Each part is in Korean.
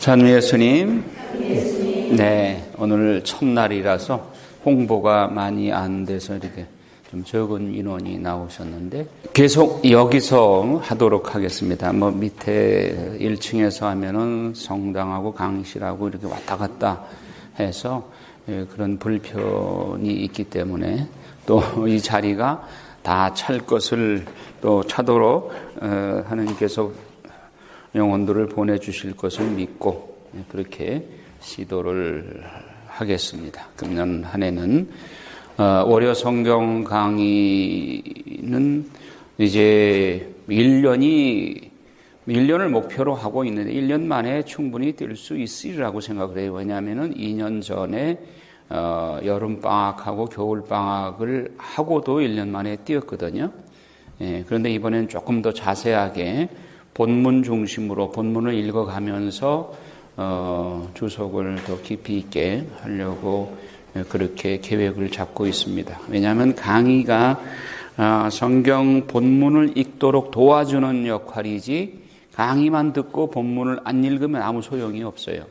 전 예수님, 네, 오늘 첫날이라서 홍보가 많이 안 돼서 이렇게 좀 적은 인원이 나오셨는데 계속 여기서 하도록 하겠습니다. 밑에 1층에서 하면은 성당하고 강의실하고 이렇게 왔다 갔다 해서 그런 불편이 있기 때문에 또 이 자리가 다 찰 것을 또 차도록 하나님께서 영혼들을 보내주실 것을 믿고 그렇게 시도를 하겠습니다. 금년 한 해는 월요 성경 강의는 이제 1년을 목표로 하고 있는데 1년 만에 충분히 뛸 수 있으리라고 생각을 해요. 왜냐하면 2년 전에 여름방학하고 겨울방학을 하고도 1년 만에 뛰었거든요. 그런데 이번에는 조금 더 자세하게 본문 중심으로 본문을 읽어가면서 주석을 더 깊이 있게 하려고 그렇게 계획을 잡고 있습니다. 왜냐하면 강의가 성경 본문을 읽도록 도와주는 역할이지 강의만 듣고 본문을 안 읽으면 아무 소용이 없어요.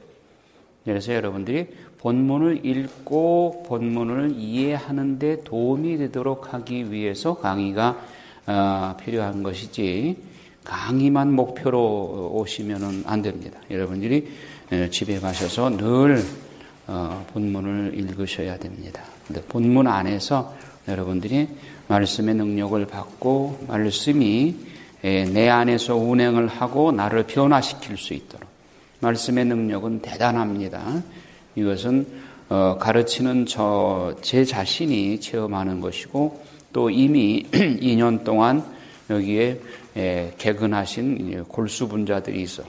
그래서 여러분들이 본문을 읽고 본문을 이해하는 데 도움이 되도록 하기 위해서 강의가 필요한 것이지 강의만 목표로 오시면 안 됩니다. 여러분들이 집에 가셔서 늘 본문을 읽으셔야 됩니다. 근데 본문 안에서 여러분들이 말씀의 능력을 받고 말씀이 내 안에서 운행을 하고 나를 변화시킬 수 있도록 말씀의 능력은 대단합니다. 이것은 가르치는 제 자신이 체험하는 것이고 또 이미 2년 동안 여기에 개근하신 골수분자들이 있어.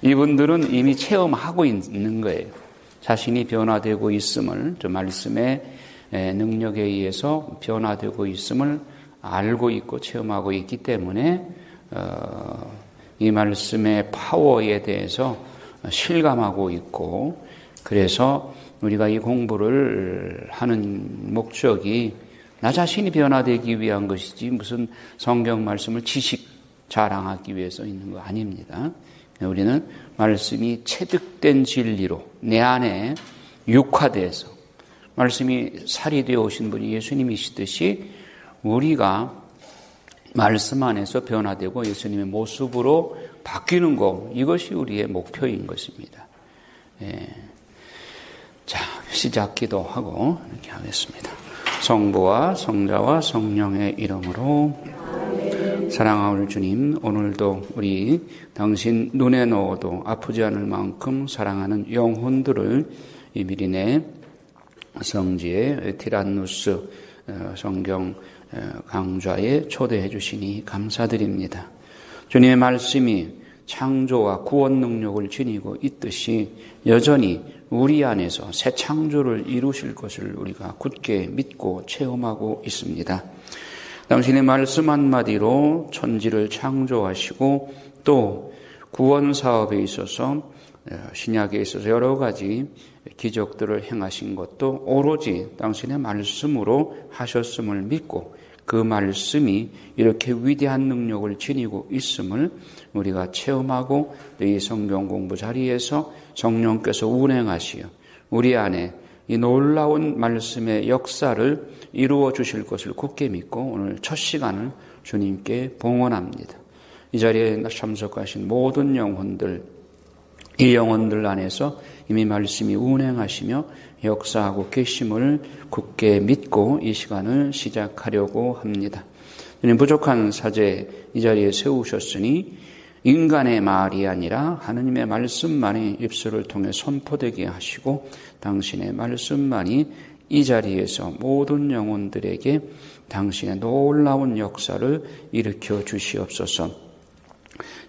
이분들은 이미 체험하고 있는 거예요. 자신이 변화되고 있음을, 저 말씀의 능력에 의해서 변화되고 있음을 알고 있고 체험하고 있기 때문에 이 말씀의 파워에 대해서 실감하고 있고, 그래서 우리가 이 공부를 하는 목적이 나 자신이 변화되기 위한 것이지 무슨 성경 말씀을 지식 자랑하기 위해서 있는 거 아닙니다. 우리는 말씀이 체득된 진리로 내 안에 육화돼서 말씀이 살이 되어 오신 분이 예수님이시듯이 우리가 말씀 안에서 변화되고 예수님의 모습으로 바뀌는 것, 이것이 우리의 목표인 것입니다. 자, 시작 기도하고 이렇게 하겠습니다. 성부와 성자와 성령의 이름으로. 사랑하는 주님, 오늘도 우리 당신 눈에 넣어도 아프지 않을 만큼 사랑하는 영혼들을 이 미리네 성지의 티란누스 성경 강좌에 초대해 주시니 감사드립니다. 주님의 말씀이 창조와 구원 능력을 지니고 있듯이 여전히 우리 안에서 새 창조를 이루실 것을 우리가 굳게 믿고 체험하고 있습니다. 당신의 말씀 한마디로 천지를 창조하시고 또 구원 사업에 있어서 신약에 있어서 여러 가지 기적들을 행하신 것도 오로지 당신의 말씀으로 하셨음을 믿고 그 말씀이 이렇게 위대한 능력을 지니고 있음을 우리가 체험하고 이 성경 공부 자리에서 성령께서 운행하시어 우리 안에 이 놀라운 말씀의 역사를 이루어 주실 것을 굳게 믿고 오늘 첫 시간을 주님께 봉헌합니다. 이 자리에 참석하신 모든 영혼들, 이 영혼들 안에서 이미 말씀이 운행하시며 역사하고 계심을 굳게 믿고 이 시간을 시작하려고 합니다. 주님, 부족한 사제 이 자리에 세우셨으니 인간의 말이 아니라 하느님의 말씀만이 입술을 통해 선포되게 하시고 당신의 말씀만이 이 자리에서 모든 영혼들에게 당신의 놀라운 역사를 일으켜 주시옵소서.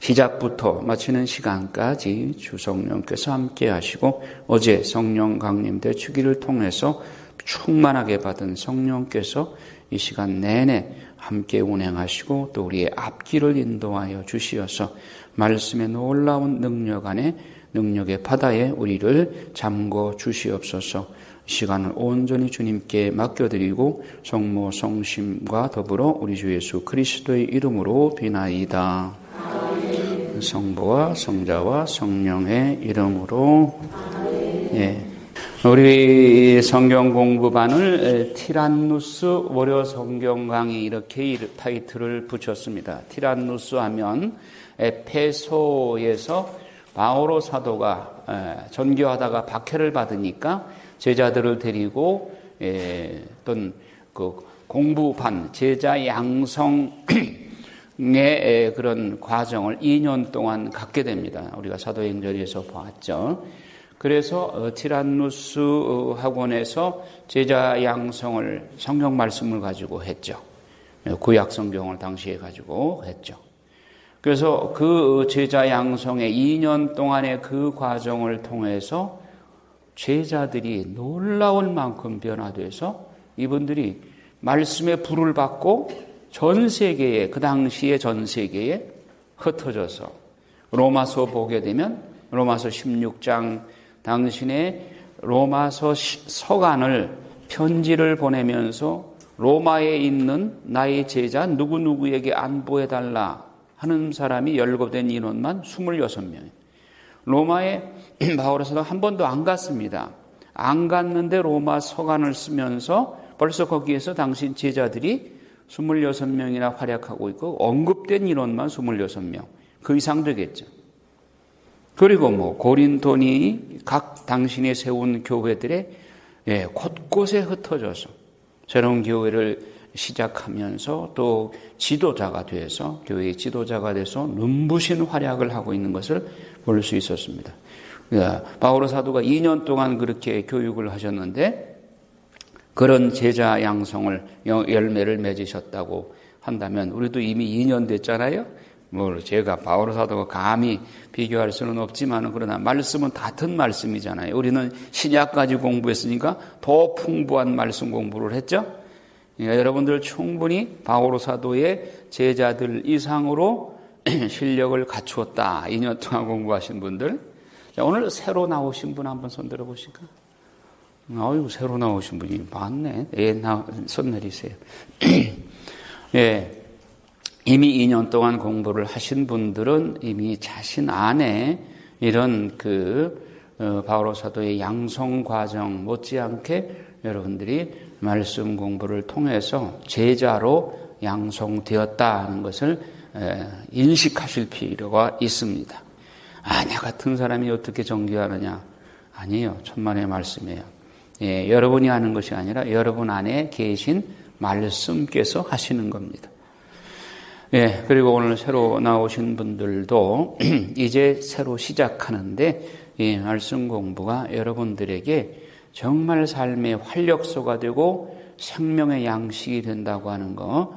시작부터 마치는 시간까지 주 성령께서 함께 하시고 어제 성령 강림대 주기를 통해서 충만하게 받은 성령께서 이 시간 내내 함께 운행하시고 또 우리의 앞길을 인도하여 주시어서 말씀의 놀라운 능력 안에 능력의 바다에 우리를 잠궈 주시옵소서. 이 시간을 온전히 주님께 맡겨드리고 성모 성심과 더불어 우리 주 예수 그리스도의 이름으로 비나이다. 성부와 성자와 성령의 이름으로. 예. 우리 성경 공부반을 티란누스 월요 성경 강의 이렇게 타이틀을 붙였습니다. 티란누스 하면 에페소에서 바오로 사도가 전교하다가 박해를 받으니까 제자들을 데리고 어떤 그 공부반 제자 양성의 그런 과정을 2년 동안 갖게 됩니다. 우리가 사도행전에서 보았죠. 그래서 티란누스 학원에서 제자 양성을 성경 말씀을 가지고 했죠. 구약 성경을 당시에 가지고 했죠. 그래서 그 제자 양성의 2년 동안의 그 과정을 통해서 제자들이 놀라울 만큼 변화돼서 이분들이 말씀의 불을 받고 전 세계에, 그 당시에 전 세계에 흩어져서 로마서 보게 되면 로마서 16장 당신의 로마서 서간을 편지를 보내면서 로마에 있는 나의 제자 누구누구에게 안보해달라 하는 사람이 열거된 인원만 26명. 로마에 바오로 사도가 한 번도 안 갔습니다. 안 갔는데 로마 서간을 쓰면서 벌써 거기에서 당신 제자들이 26명이나 활약하고 있고 언급된 인원만 26명. 그 이상 되겠죠. 그리고 고린도니 각 당신이 세운 교회들의 곳곳에 흩어져서 새로운 교회를 시작하면서 또 지도자가 돼서 교회의 지도자가 돼서 눈부신 활약을 하고 있는 것을 볼 수 있었습니다. 바오로 사도가 2년 동안 그렇게 교육을 하셨는데 그런 제자 양성을 열매를 맺으셨다고 한다면 우리도 이미 2년 됐잖아요. 제가 바오로 사도가 감히 비교할 수는 없지만 그러나 말씀은 같은 말씀이잖아요. 우리는 신약까지 공부했으니까 더 풍부한 말씀 공부를 했죠. 여러분들 충분히 바오로 사도의 제자들 이상으로 실력을 갖추었다. 2년 동안 공부하신 분들. 자, 오늘 새로 나오신 분 한번 손 들어보실까? 아유, 새로 나오신 분이 많네. 손 내리세요. 예. 이미 2년 동안 공부를 하신 분들은 이미 자신 안에 이런 바오로 사도의 양성 과정 못지않게 여러분들이 말씀 공부를 통해서 제자로 양성되었다는 것을 인식하실 필요가 있습니다. 나 같은 사람이 어떻게 전교하느냐? 아니에요. 천만의 말씀이에요. 예, 여러분이 하는 것이 아니라 여러분 안에 계신 말씀께서 하시는 겁니다. 예, 그리고 오늘 새로 나오신 분들도 이제 새로 시작하는데 이 말씀 공부가 여러분들에게 정말 삶의 활력소가 되고 생명의 양식이 된다고 하는 거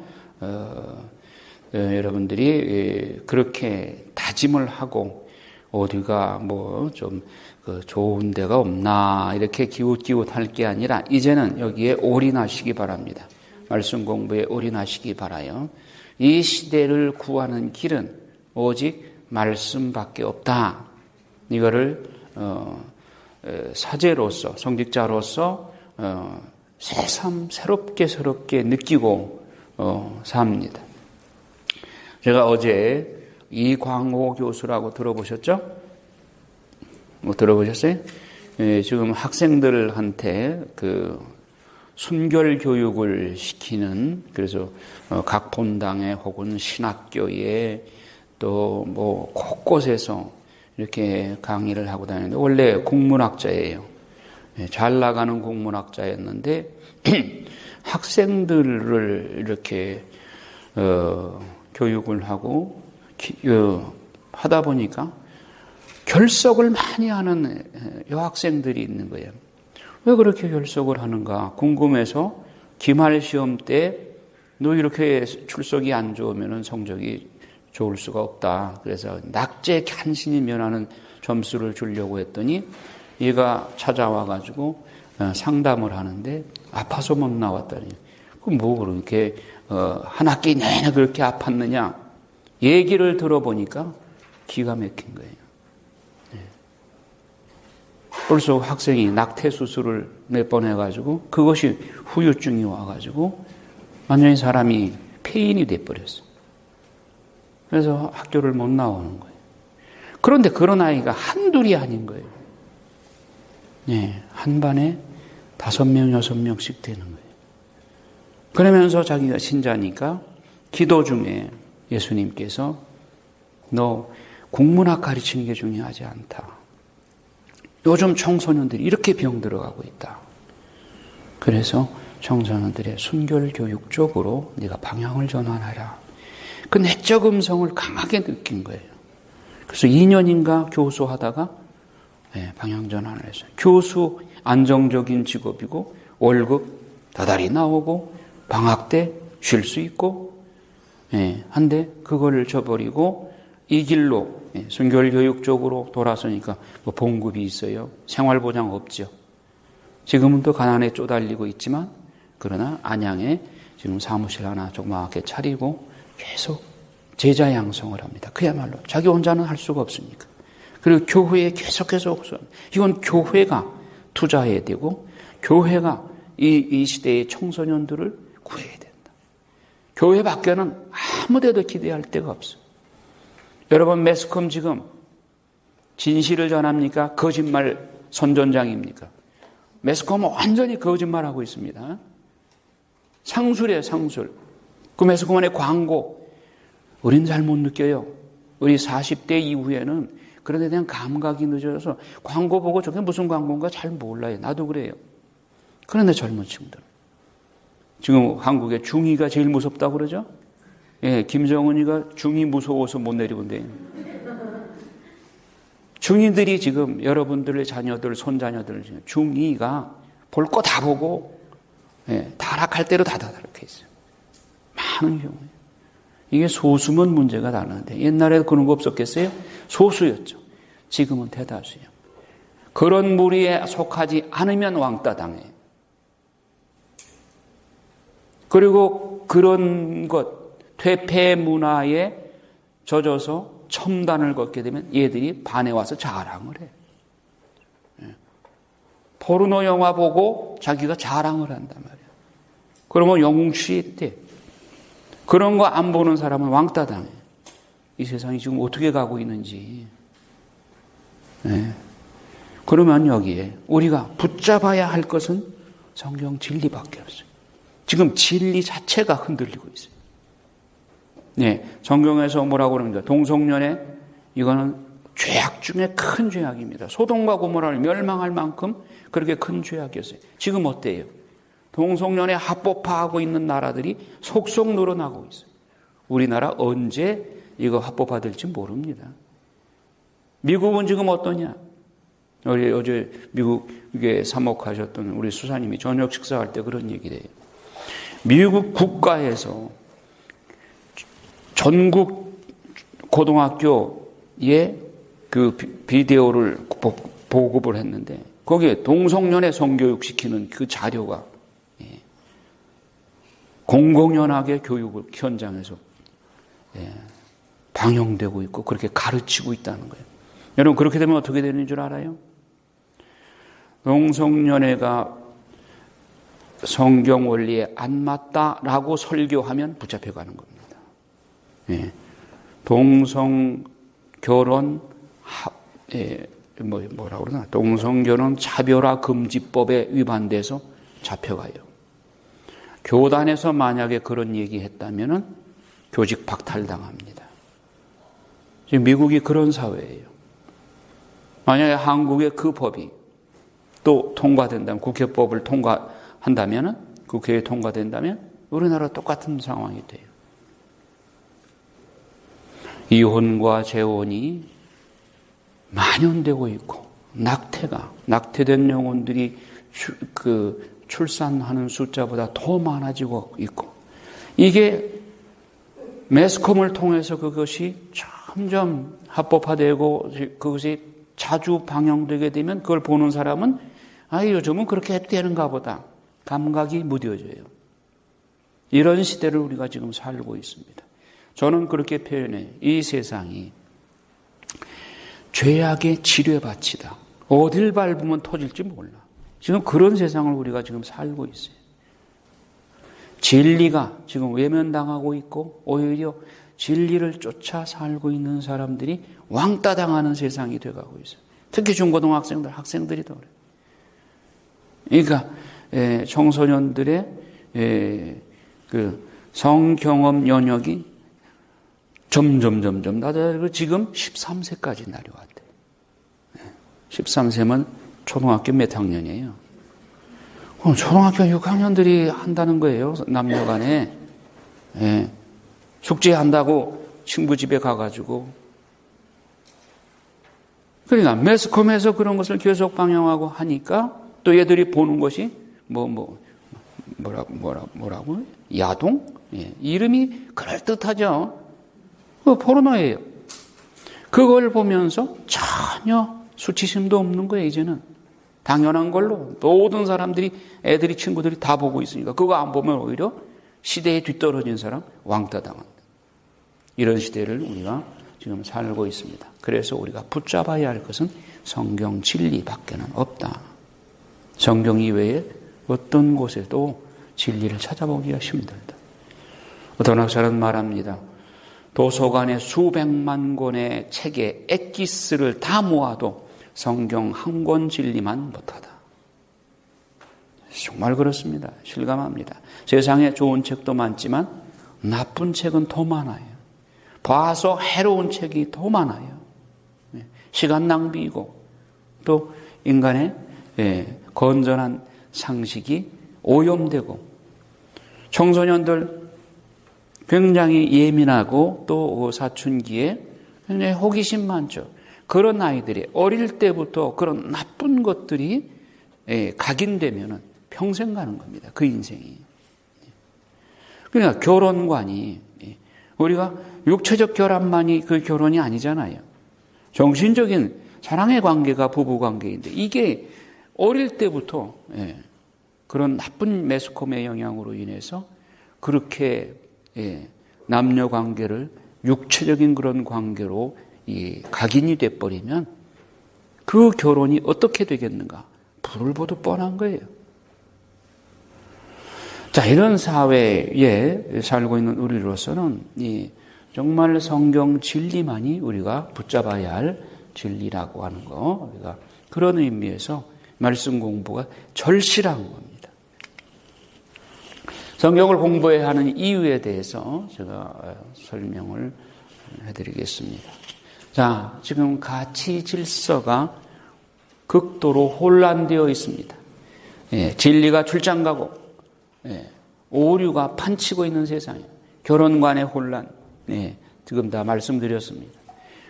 여러분들이 그렇게 다짐을 하고 어디가 좀 좋은 데가 없나 이렇게 기웃기웃할 게 아니라 이제는 여기에 올인하시기 바랍니다. 말씀 공부에 올인하시기 바라요. 이 시대를 구하는 길은 오직 말씀밖에 없다. 이거를 사제로서 성직자로서 새삼 새롭게 느끼고 삽니다. 제가 어제 이광호 교수라고 들어보셨죠? 들어보셨어요? 지금 학생들한테 순결 교육을 시키는, 그래서 각 본당에 혹은 신학교에 또 곳곳에서 이렇게 강의를 하고 다니는데 원래 국문학자예요. 잘 나가는 국문학자였는데 학생들을 이렇게 교육을 하고 하다 보니까 결석을 많이 하는 여학생들이 있는 거예요. 왜 그렇게 결석을 하는가 궁금해서 기말 시험 때 너 이렇게 출석이 안 좋으면 성적이 좋을 수가 없다. 그래서 낙제 간신히 면하는 점수를 주려고 했더니 얘가 찾아와가지고 상담을 하는데 아파서 못 나왔다니. 그럼 그렇게 한 학기 내내 그렇게 아팠느냐? 얘기를 들어보니까 기가 막힌 거예요. 벌써 학생이 낙태 수술을 몇 번 해가지고 그것이 후유증이 와가지고 완전히 사람이 폐인이 돼버렸어. 그래서 학교를 못 나오는 거예요. 그런데 그런 아이가 한둘이 아닌 거예요. 네, 한 반에 5명, 6명씩 되는 거예요. 그러면서 자기가 신자니까 기도 중에 예수님께서 너 국문학 가르치는 게 중요하지 않다. 요즘 청소년들이 이렇게 병들어가고 있다. 그래서 청소년들의 순결 교육 쪽으로 네가 방향을 전환하라. 그 내적 음성을 강하게 느낀 거예요. 그래서 2년인가 교수하다가 방향 전환을 했어요. 교수 안정적인 직업이고 월급 다달이 나오고 방학 때 쉴 수 있고 한데 그거를 저버리고 이 길로 순결 교육 쪽으로 돌아서니까 뭐 봉급이 있어요. 생활보장 없죠. 지금은 또 가난에 쪼달리고 있지만 그러나 안양에 지금 사무실 하나 조그맣게 차리고 계속 제자 양성을 합니다. 그야말로 자기 혼자는 할 수가 없으니까. 그리고 교회에 계속해서 이건 교회가 투자해야 되고 교회가 이 시대의 청소년들을 구해야 된다. 교회 밖에는 아무 데도 기대할 데가 없어요. 여러분 매스컴 지금 진실을 전합니까? 거짓말 선전장입니까? 매스컴은 완전히 거짓말하고 있습니다. 상술이에요, 상술. 그 매스컴 안에 광고. 우린 잘 못 느껴요. 우리 40대 이후에는 그런 데 대한 감각이 늦어져서 광고 보고 저게 무슨 광고인가 잘 몰라요. 나도 그래요. 그런데 젊은 친구들. 지금 한국에 중2가 제일 무섭다고 그러죠? 예, 김정은이가 중2 무서워서 못 내려온대요. 중2들이 지금 여러분들의 자녀들, 손자녀들 중2가 볼 거 다 보고 타락할 대로 다 타락해 있어요. 많은 경우에. 이게 소수면 문제가 다른데 옛날에 그런 거 없었겠어요? 소수였죠. 지금은 대다수예요. 그런 무리에 속하지 않으면 왕따 당해요. 그리고 그런 것, 퇴폐 문화에 젖어서 첨단을 걷게 되면 얘들이 반에 와서 자랑을 해요. 포르노 영화 보고 자기가 자랑을 한단 말이에요. 그러면 영웅시 돼. 그런 거 안 보는 사람은 왕따 당해요. 이 세상이 지금 어떻게 가고 있는지. 그러면 여기에 우리가 붙잡아야 할 것은 성경 진리밖에 없어요. 지금 진리 자체가 흔들리고 있어요. 성경에서 뭐라고 그럽니다. 동성연애 이거는 죄악 중에 큰 죄악입니다. 소돔과 고모라를 멸망할 만큼 그렇게 큰 죄악이었어요. 지금 어때요? 동성연애 합법화하고 있는 나라들이 속속 늘어나고 있어요. 우리나라 언제 이거 합법화될지 모릅니다. 미국은 지금 어떠냐? 우리 어제 미국에 사목하셨던 우리 수사님이 저녁 식사할 때 그런 얘기를 해요. 미국 국가에서 전국 고등학교에 그 비디오를 보급을 했는데 거기에 동성연애 성교육 시키는 그 자료가 공공연하게 교육을 현장에서 방영되고 있고 그렇게 가르치고 있다는 거예요. 여러분 그렇게 되면 어떻게 되는 줄 알아요? 동성연애가 성경 원리에 안 맞다라고 설교하면 붙잡혀가는 겁니다. 동성 결혼 뭐라고 그러나 동성 결혼 차별화 금지법에 위반돼서 잡혀가요. 교단에서 만약에 그런 얘기했다면은 교직 박탈당합니다. 지금 미국이 그런 사회예요. 만약에 한국의 그 법이 또 통과된다면 국회법을 통과한다면은 국회에 통과된다면 우리나라 똑같은 상황이 돼요. 이혼과 재혼이 만연되고 있고 낙태된 영혼들이 출산하는 숫자보다 더 많아지고 있고 이게 매스컴을 통해서 그것이 점점 합법화되고 그것이 자주 방영되게 되면 그걸 보는 사람은 요즘은 그렇게 해도 되는가 보다 감각이 무뎌져요. 이런 시대를 우리가 지금 살고 있습니다. 저는 그렇게 표현해요. 이 세상이 죄악의 지뢰밭이다. 어딜 밟으면 터질지 몰라. 지금 그런 세상을 우리가 지금 살고 있어요. 진리가 지금 외면당하고 있고 오히려 진리를 쫓아 살고 있는 사람들이 왕따 당하는 세상이 돼가고 있어요. 특히 중고등학생들, 학생들이 더 그래요. 그러니까 청소년들의 그 성경험 연역이 점점 낮아지고 지금 13세까지 내려왔대요. 13세면 초등학교 몇 학년이에요? 초등학교 6학년들이 한다는 거예요. 남녀 간에. 숙제한다고 친구 집에 가가지고. 그러니까 매스컴에서 그런 것을 계속 방영하고 하니까 또 얘들이 보는 것이 뭐라고? 야동? 이름이 그럴듯하죠. 포르노예요. 그걸 보면서 전혀 수치심도 없는 거예요, 이제는. 당연한 걸로. 모든 사람들이, 애들이, 친구들이 다 보고 있으니까 그거 안 보면 오히려 시대에 뒤떨어진 사람 왕따 당한다. 이런 시대를 우리가 지금 살고 있습니다. 그래서 우리가 붙잡아야 할 것은 성경 진리밖에는 없다. 성경 이외에 어떤 곳에도 진리를 찾아보기가 힘들다. 어떤 학자는 말합니다. 도서관에 수백만 권의 책의 엑기스를 다 모아도 성경 한 권 진리만 못하다. 정말 그렇습니다. 실감합니다. 세상에 좋은 책도 많지만 나쁜 책은 더 많아요. 봐서 해로운 책이 더 많아요. 시간 낭비이고 또 인간의 건전한 상식이 오염되고 청소년들 굉장히 예민하고 또 사춘기에 굉장히 호기심 많죠. 그런 아이들이 어릴 때부터 그런 나쁜 것들이 각인되면 평생 가는 겁니다. 그 인생이. 그러니까 결혼관이 우리가 육체적 결합만이 그 결혼이 아니잖아요. 정신적인 사랑의 관계가 부부관계인데 이게 어릴 때부터 그런 나쁜 매스컴의 영향으로 인해서 그렇게 남녀관계를 육체적인 그런 관계로 각인이 돼버리면 그 결혼이 어떻게 되겠는가? 불을 보듯 뻔한 거예요. 자, 이런 사회에 살고 있는 우리로서는 정말 성경 진리만이 우리가 붙잡아야 할 진리라고 하는 거, 우리가 그런 의미에서 말씀 공부가 절실한 겁니다. 성경을 공부해야 하는 이유에 대해서 제가 설명을 해드리겠습니다. 자, 지금 가치 질서가 극도로 혼란되어 있습니다. 진리가 출장가고 오류가 판치고 있는 세상이에요. 결혼관의 혼란, 지금 다 말씀드렸습니다.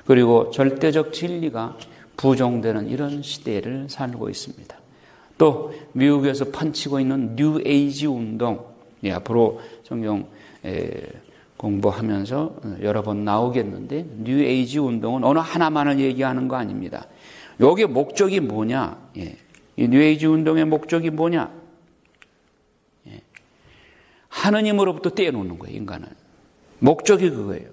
그리고 절대적 진리가 부정되는 이런 시대를 살고 있습니다. 또 미국에서 판치고 있는 뉴 에이지 운동, 앞으로 성경 공부하면서 여러 번 나오겠는데 뉴 에이지 운동은 어느 하나만을 얘기하는 거 아닙니다. 여기에 목적이 뭐냐? 이 뉴 에이지 운동의 목적이 뭐냐? 하느님으로부터 떼어놓는 거예요, 인간을. 목적이 그거예요.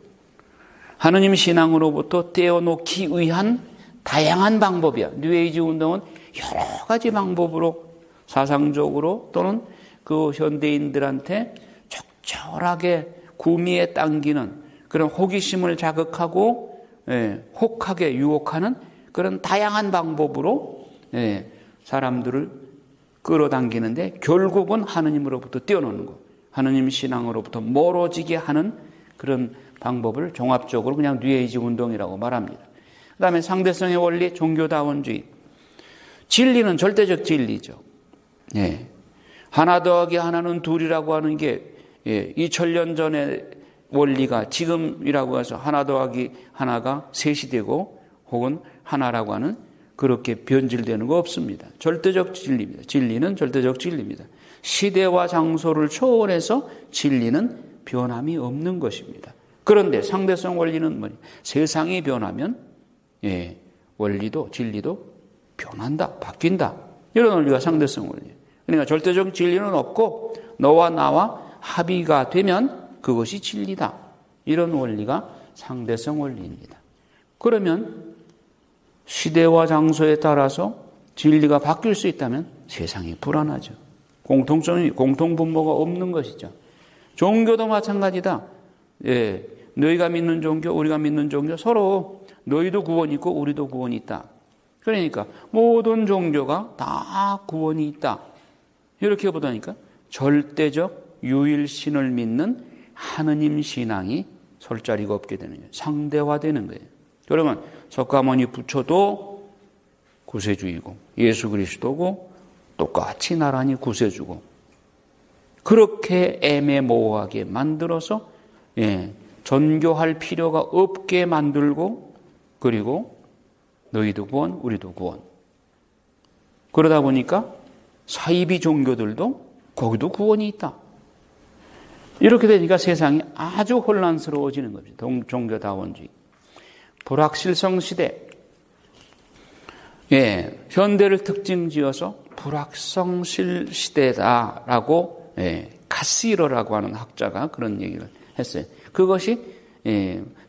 하느님 신앙으로부터 떼어놓기 위한 다양한 방법이야. 뉴 에이지 운동은 여러 가지 방법으로 사상적으로 또는 그 현대인들한테 적절하게 구미에 당기는 그런 호기심을 자극하고 혹하게 유혹하는 그런 다양한 방법으로 사람들을 끌어당기는데 결국은 하느님으로부터 떼어놓는 거. 하느님 신앙으로부터 멀어지게 하는 그런 방법을 종합적으로 그냥 뉴에이지 운동이라고 말합니다. 그 다음에 상대성의 원리, 종교다원주의. 진리는 절대적 진리죠. 하나 더하기 하나는 둘이라고 하는 게 2000년 전의 원리가 지금이라고 해서 하나 더하기 하나가 셋이 되고 혹은 하나라고 하는 그렇게 변질되는 거 없습니다. 절대적 진리입니다. 진리는 절대적 진리입니다. 시대와 장소를 초월해서 진리는 변함이 없는 것입니다. 그런데 상대성 원리는 뭐냐? 세상이 변하면 원리도 진리도 변한다, 바뀐다. 이런 원리가 상대성 원리예요. 그러니까 절대적 진리는 없고 너와 나와 합의가 되면 그것이 진리다. 이런 원리가 상대성 원리입니다. 그러면 시대와 장소에 따라서 진리가 바뀔 수 있다면 세상이 불안하죠. 공통부모가 없는 것이죠. 종교도 마찬가지다. 너희가 믿는 종교, 우리가 믿는 종교 서로 너희도 구원이 있고 우리도 구원이 있다. 그러니까 모든 종교가 다 구원이 있다. 이렇게 보다니까 절대적 유일신을 믿는 하느님 신앙이 설 자리가 없게 되는 거예요. 상대화되는 거예요. 그러면 석가모니 부처도 구세주이고 예수 그리스도고 똑같이 나란히 구세주고 그렇게 애매모호하게 만들어서 전교할 필요가 없게 만들고 그리고 너희도 구원, 우리도 구원. 그러다 보니까 사이비 종교들도 거기도 구원이 있다. 이렇게 되니까 세상이 아주 혼란스러워지는 거죠. 종교다원주의. 불확실성 시대. 현대를 특징 지어서 불확성실 시대다라고 카시러라고 하는 학자가 그런 얘기를 했어요. 그것이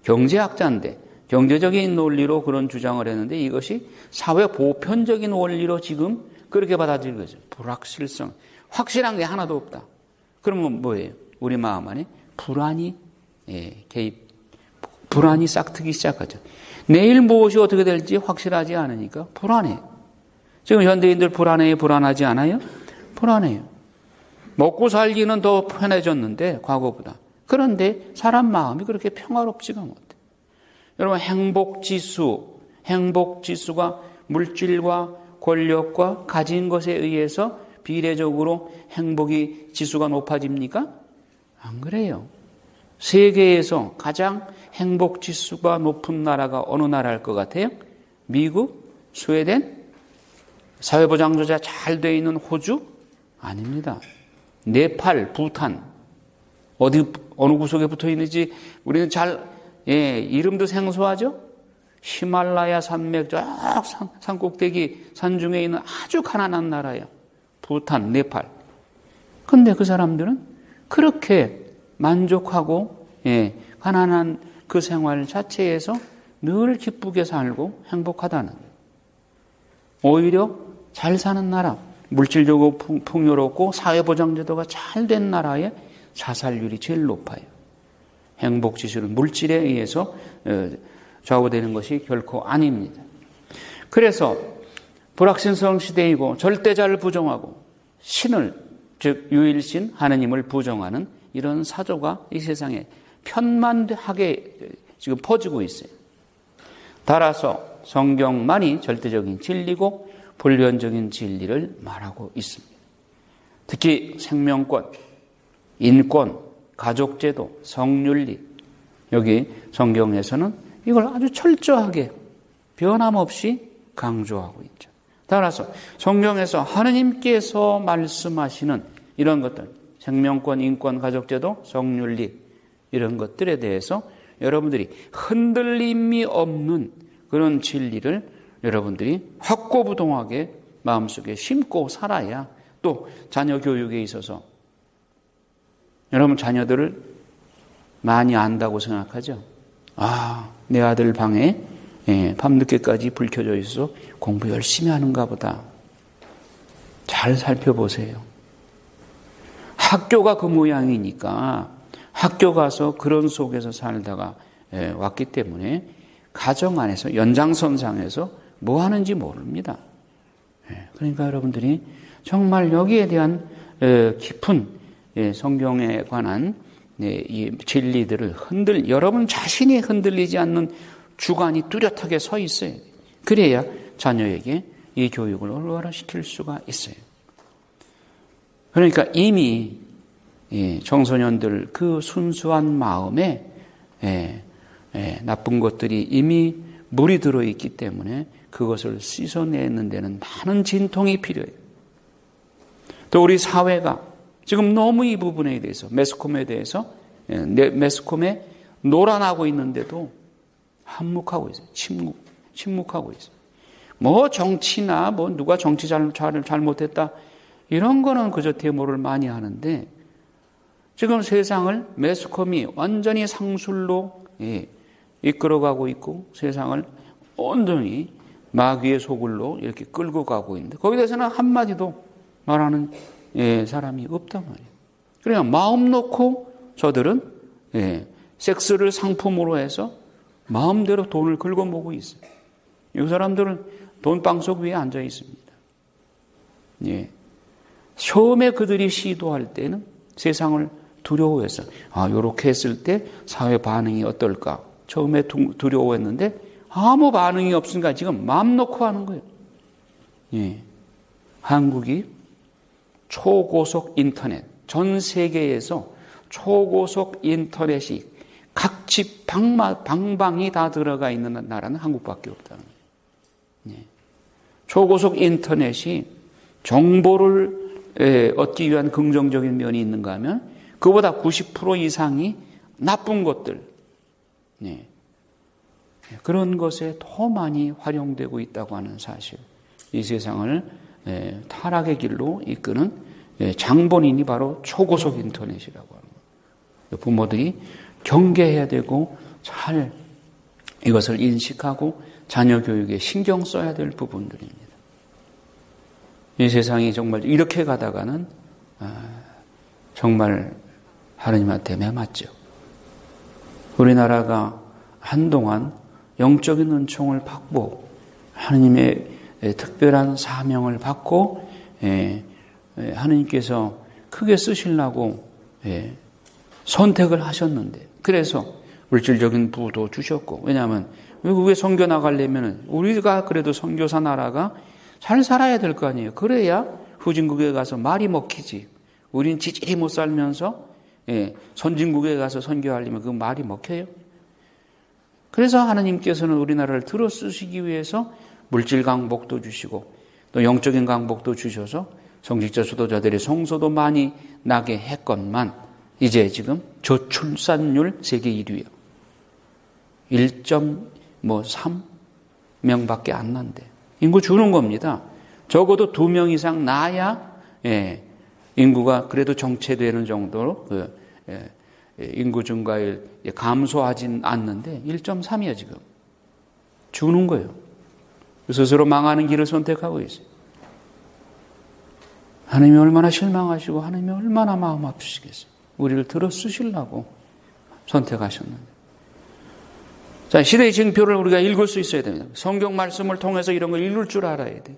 경제학자인데 경제적인 논리로 그런 주장을 했는데 이것이 사회 보편적인 원리로 지금 그렇게 받아들이고 있어요. 불확실성. 확실한 게 하나도 없다. 그러면 뭐예요? 우리 마음 안에 불안이 불안이 싹트기 시작하죠. 내일 무엇이 어떻게 될지 확실하지 않으니까 불안해요. 지금 현대인들 불안하지 않아요? 불안해요. 먹고 살기는 더 편해졌는데 과거보다. 그런데 사람 마음이 그렇게 평화롭지가 못해요. 여러분 행복지수가 물질과 권력과 가진 것에 의해서 비례적으로 행복이 지수가 높아집니까? 안 그래요. 세계에서 가장 행복지수가 높은 나라가 어느 나라일 것 같아요? 미국? 스웨덴? 사회보장조차 잘 되어 있는 호주? 아닙니다. 네팔, 부탄. 어느 구석에 붙어 있는지 우리는 이름도 생소하죠? 히말라야 산맥 산 꼭대기 산 중에 있는 아주 가난한 나라예요. 부탄, 네팔. 근데 그 사람들은 그렇게 만족하고 가난한 그 생활 자체에서 늘 기쁘게 살고 행복하다는 거예요. 오히려 잘 사는 나라, 물질적으로 풍요롭고 사회보장제도가 잘 된 나라의 자살률이 제일 높아요. 행복지수는 물질에 의해서 좌우되는 것이 결코 아닙니다. 그래서 불확실성 시대이고 절대자를 부정하고 신을 즉 유일신 하느님을 부정하는 이런 사조가 이 세상에 편만하게 지금 퍼지고 있어요. 따라서 성경만이 절대적인 진리고 불변적인 진리를 말하고 있습니다. 특히 생명권, 인권, 가족제도, 성윤리 여기 성경에서는 이걸 아주 철저하게 변함없이 강조하고 있죠. 따라서 성경에서 하느님께서 말씀하시는 이런 것들 생명권, 인권, 가족제도, 성윤리 이런 것들에 대해서 여러분들이 흔들림이 없는 그런 진리를 여러분들이 확고부동하게 마음속에 심고 살아야 또 자녀 교육에 있어서 여러분 자녀들을 많이 안다고 생각하죠. 내 아들 방에 밤늦게까지 불 켜져 있어서 공부 열심히 하는가 보다. 잘 살펴보세요. 학교가 그 모양이니까 학교 가서 그런 속에서 살다가 왔기 때문에 가정 안에서 연장선상에서 뭐 하는지 모릅니다. 그러니까 여러분들이 정말 여기에 대한 깊은 성경에 관한 이 진리들을 여러분 자신이 흔들리지 않는 주관이 뚜렷하게 서 있어요. 그래야 자녀에게 이 교육을 올바르시킬 수가 있어요. 그러니까 이미 청소년들 그 순수한 마음에 나쁜 것들이 이미 물이 들어있기 때문에 그것을 씻어내는 데는 많은 진통이 필요해요. 또 우리 사회가 지금 너무 이 부분에 대해서 매스컴에 대해서 매스컴에 노란하고 있는데도 한묵하고 있어요. 침묵하고 있어요. 뭐 정치나 뭐 누가 정치 잘못했다 이런 거는 그저 데모를 많이 하는데 지금 세상을 매스컴이 완전히 상술로 이끌어가고 있고 세상을 온전히 마귀의 소굴로 이렇게 끌고 가고 있는데 거기에 대해서는 한마디도 말하는 사람이 없단 말이에요. 그러니까 마음 놓고 저들은 섹스를 상품으로 해서 마음대로 돈을 긁어모으고 있어요. 이 사람들은 돈방석 위에 앉아 있습니다. 예. 처음에 그들이 시도할 때는 세상을 두려워해서 이렇게 했을 때 사회 반응이 어떨까? 처음에 두려워했는데 아무 반응이 없으니까 지금 마음 놓고 하는 거예요. 예. 한국이 초고속 인터넷, 전 세계에서 초고속 인터넷이 각 집 방방이 다 들어가 있는 나라는 한국밖에 없다는 거예요. 예. 초고속 인터넷이 정보를 얻기 위한 긍정적인 면이 있는가 하면 그보다 90% 이상이 나쁜 것들, 예. 그런 것에 더 많이 활용되고 있다고 하는 사실. 이 세상을 타락의 길로 이끄는 장본인이 바로 초고속 인터넷이라고 하는 거예요. 부모들이 경계해야 되고 잘 이것을 인식하고 자녀 교육에 신경 써야 될 부분들입니다. 이 세상이 정말 이렇게 가다가는 정말 하나님한테 매맞죠. 우리나라가 한동안 영적인 은총을 받고 하나님의 특별한 사명을 받고 하나님께서 크게 쓰시려고 선택을 하셨는데 그래서 물질적인 부도 주셨고 왜냐하면 외국에 선교 나가려면 우리가 그래도 선교사 나라가 잘 살아야 될 거 아니에요. 그래야 후진국에 가서 말이 먹히지. 우린 지질이 못 살면서 선진국에 가서 선교하려면 그 말이 먹혀요. 그래서 하나님께서는 우리나라를 들어 쓰시기 위해서 물질 강복도 주시고 또 영적인 강복도 주셔서 성직자 수도자들의 성소도 많이 나게 했건만 이제 지금 저출산율 세계 1위예요. 1.3명밖에 안 난대. 인구 주는 겁니다. 적어도 2명 이상 나야 인구가 그래도 정체되는 정도로 인구 증가율 감소하진 않는데 1.3이야 지금. 주는 거예요. 스스로 망하는 길을 선택하고 있어요. 하나님이 얼마나 실망하시고 하나님이 얼마나 마음 아프시겠어요. 우리를 들어 쓰시려고 선택하셨는데. 자, 시대의 징표를 우리가 읽을 수 있어야 됩니다. 성경 말씀을 통해서 이런 걸 읽을 줄 알아야 돼.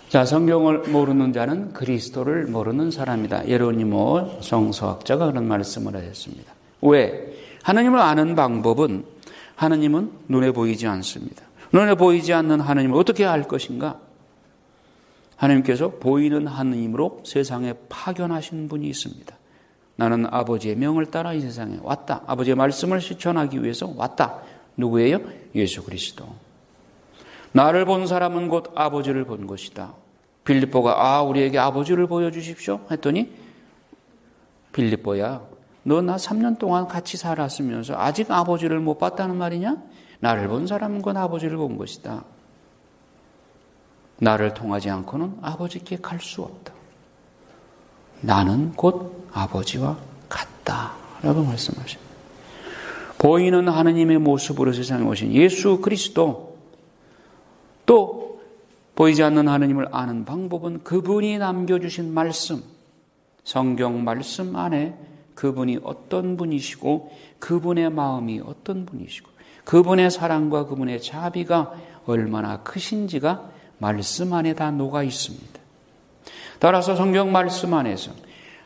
자, 성경을 모르는 자는 그리스도를 모르는 사람이다. 예로니모 성서학자가 그런 말씀을 하셨습니다. 왜? 하나님을 아는 방법은 하나님은 눈에 보이지 않습니다. 눈에 보이지 않는 하나님을 어떻게 알 것인가? 하나님께서 보이는 하나님으로 세상에 파견하신 분이 있습니다. 나는 아버지의 명을 따라 이 세상에 왔다. 아버지의 말씀을 실천하기 위해서 왔다. 누구예요? 예수 그리스도. 나를 본 사람은 곧 아버지를 본 것이다. 빌립보가 우리에게 아버지를 보여주십시오 했더니 빌립보야 너 나 3년 동안 같이 살았으면서 아직 아버지를 못 봤다는 말이냐? 나를 본 사람은 곧 아버지를 본 것이다. 나를 통하지 않고는 아버지께 갈 수 없다. 나는 곧 아버지와 같다. 라고 말씀하십니다. 보이는 하느님의 모습으로 세상에 오신 예수 그리스도, 또 보이지 않는 하느님을 아는 방법은 그분이 남겨주신 말씀, 성경 말씀 안에 그분이 어떤 분이시고 그분의 마음이 어떤 분이시고 그분의 사랑과 그분의 자비가 얼마나 크신지가 말씀 안에 다 녹아 있습니다. 따라서 성경 말씀 안에서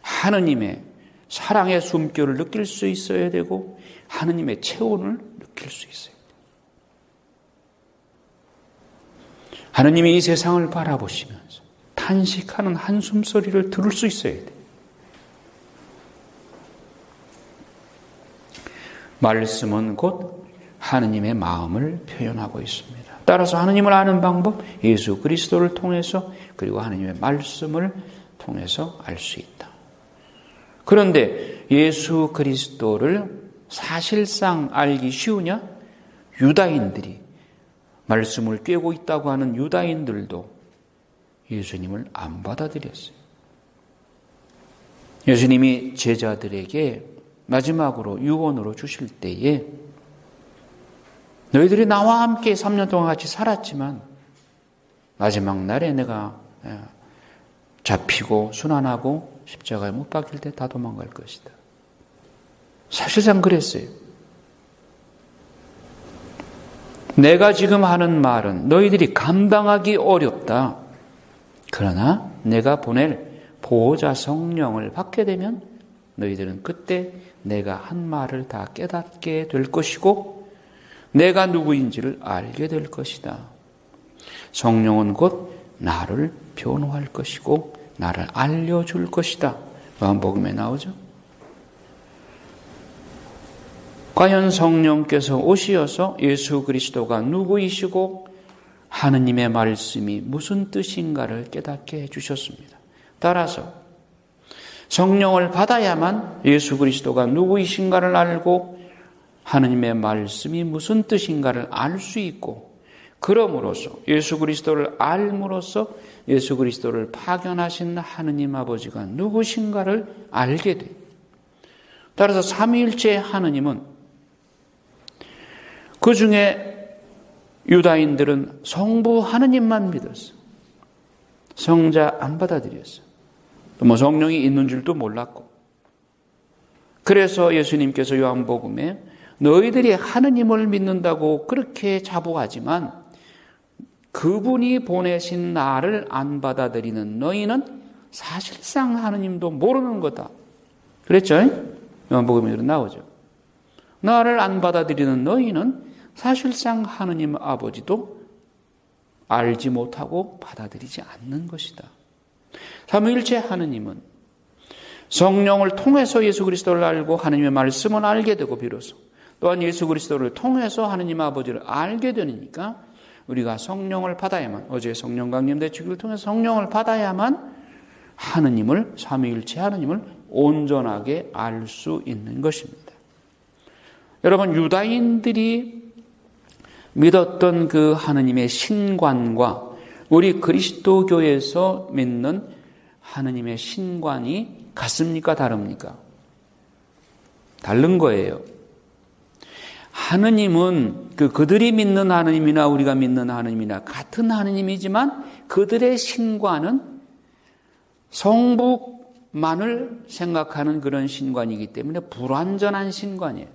하느님의 사랑의 숨결을 느낄 수 있어야 되고 하느님의 체온을 느낄 수 있어야 돼요. 하느님이 이 세상을 바라보시면서 탄식하는 한숨 소리를 들을 수 있어야 돼요. 말씀은 곧 하느님의 마음을 표현하고 있습니다. 따라서 하느님을 아는 방법, 예수 그리스도를 통해서 그리고 하느님의 말씀을 통해서 알 수 있다. 그런데 예수 그리스도를 사실상 알기 쉬우냐? 유다인들이 말씀을 꿰고 있다고 하는 유다인들도 예수님을 안 받아들였어요. 예수님이 제자들에게 마지막으로 유언으로 주실 때에 너희들이 나와 함께 3년 동안 같이 살았지만 마지막 날에 내가 잡히고 순환하고 십자가에 못 박힐 때 다 도망갈 것이다. 사실상 그랬어요. 내가 지금 하는 말은 너희들이 감당하기 어렵다. 그러나 내가 보낼 보호자 성령을 받게 되면 너희들은 그때 내가 한 말을 다 깨닫게 될 것이고 내가 누구인지를 알게 될 것이다. 성령은 곧 나를 변호할 것이고 나를 알려줄 것이다. 요한복음에 나오죠. 과연 성령께서 오시어서 예수 그리스도가 누구이시고 하느님의 말씀이 무슨 뜻인가를 깨닫게 해주셨습니다. 따라서 성령을 받아야만 예수 그리스도가 누구이신가를 알고 하느님의 말씀이 무슨 뜻인가를 알 수 있고 그럼으로써 예수 그리스도를 알므로써 예수 그리스도를 파견하신 하느님 아버지가 누구신가를 알게 돼요. 따라서 삼위일체 하느님은 그 중에 유다인들은 성부 하느님만 믿었어요. 성자 안 받아들였어요. 또 성령이 있는 줄도 몰랐고. 그래서 예수님께서 요한복음에 너희들이 하느님을 믿는다고 그렇게 자부하지만 그분이 보내신 나를 안 받아들이는 너희는 사실상 하느님도 모르는 거다. 그랬죠? 요한복음에 나오죠. 나를 안 받아들이는 너희는 사실상 하느님 아버지도 알지 못하고 받아들이지 않는 것이다. 삼위일체 하느님은 성령을 통해서 예수 그리스도를 알고 하느님의 말씀을 알게 되고 비로소 또한 예수 그리스도를 통해서 하느님 아버지를 알게 되니까 우리가 성령을 받아야만 어제 성령 강림 대축을 통해서 성령을 받아야만 하느님을 삼위일체 하느님을 온전하게 알 수 있는 것입니다. 여러분 유다인들이 믿었던 그 하느님의 신관과 우리 그리스도교에서 믿는 하느님의 신관이 같습니까? 다릅니까? 다른 거예요. 하느님은 그들이 믿는 하느님이나 우리가 믿는 하느님이나 같은 하느님이지만 그들의 신관은 성부만을 생각하는 그런 신관이기 때문에 불완전한 신관이에요.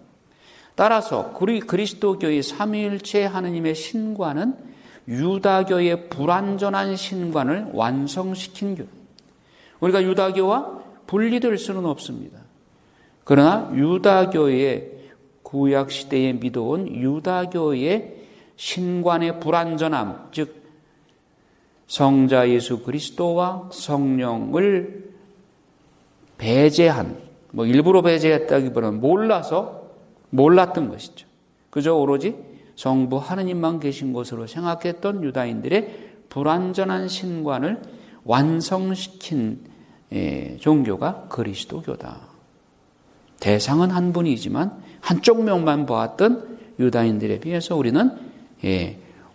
따라서 우리 그리스도교의 삼위일체 하느님의 신관은 유다교의 불완전한 신관을 완성시킨 교. 우리가 유다교와 분리될 수는 없습니다. 그러나 유다교의 구약시대에 믿어온 유다교의 신관의 불완전함, 즉 성자 예수 그리스도와 성령을 배제한, 일부러 배제했다기보다는 몰랐던 것이죠. 그저 오로지 성부 하느님만 계신 것으로 생각했던 유다인들의 불완전한 신관을 완성시킨 종교가 그리스도교다. 대상은 한 분이지만 한쪽 면만 보았던 유다인들에 비해서 우리는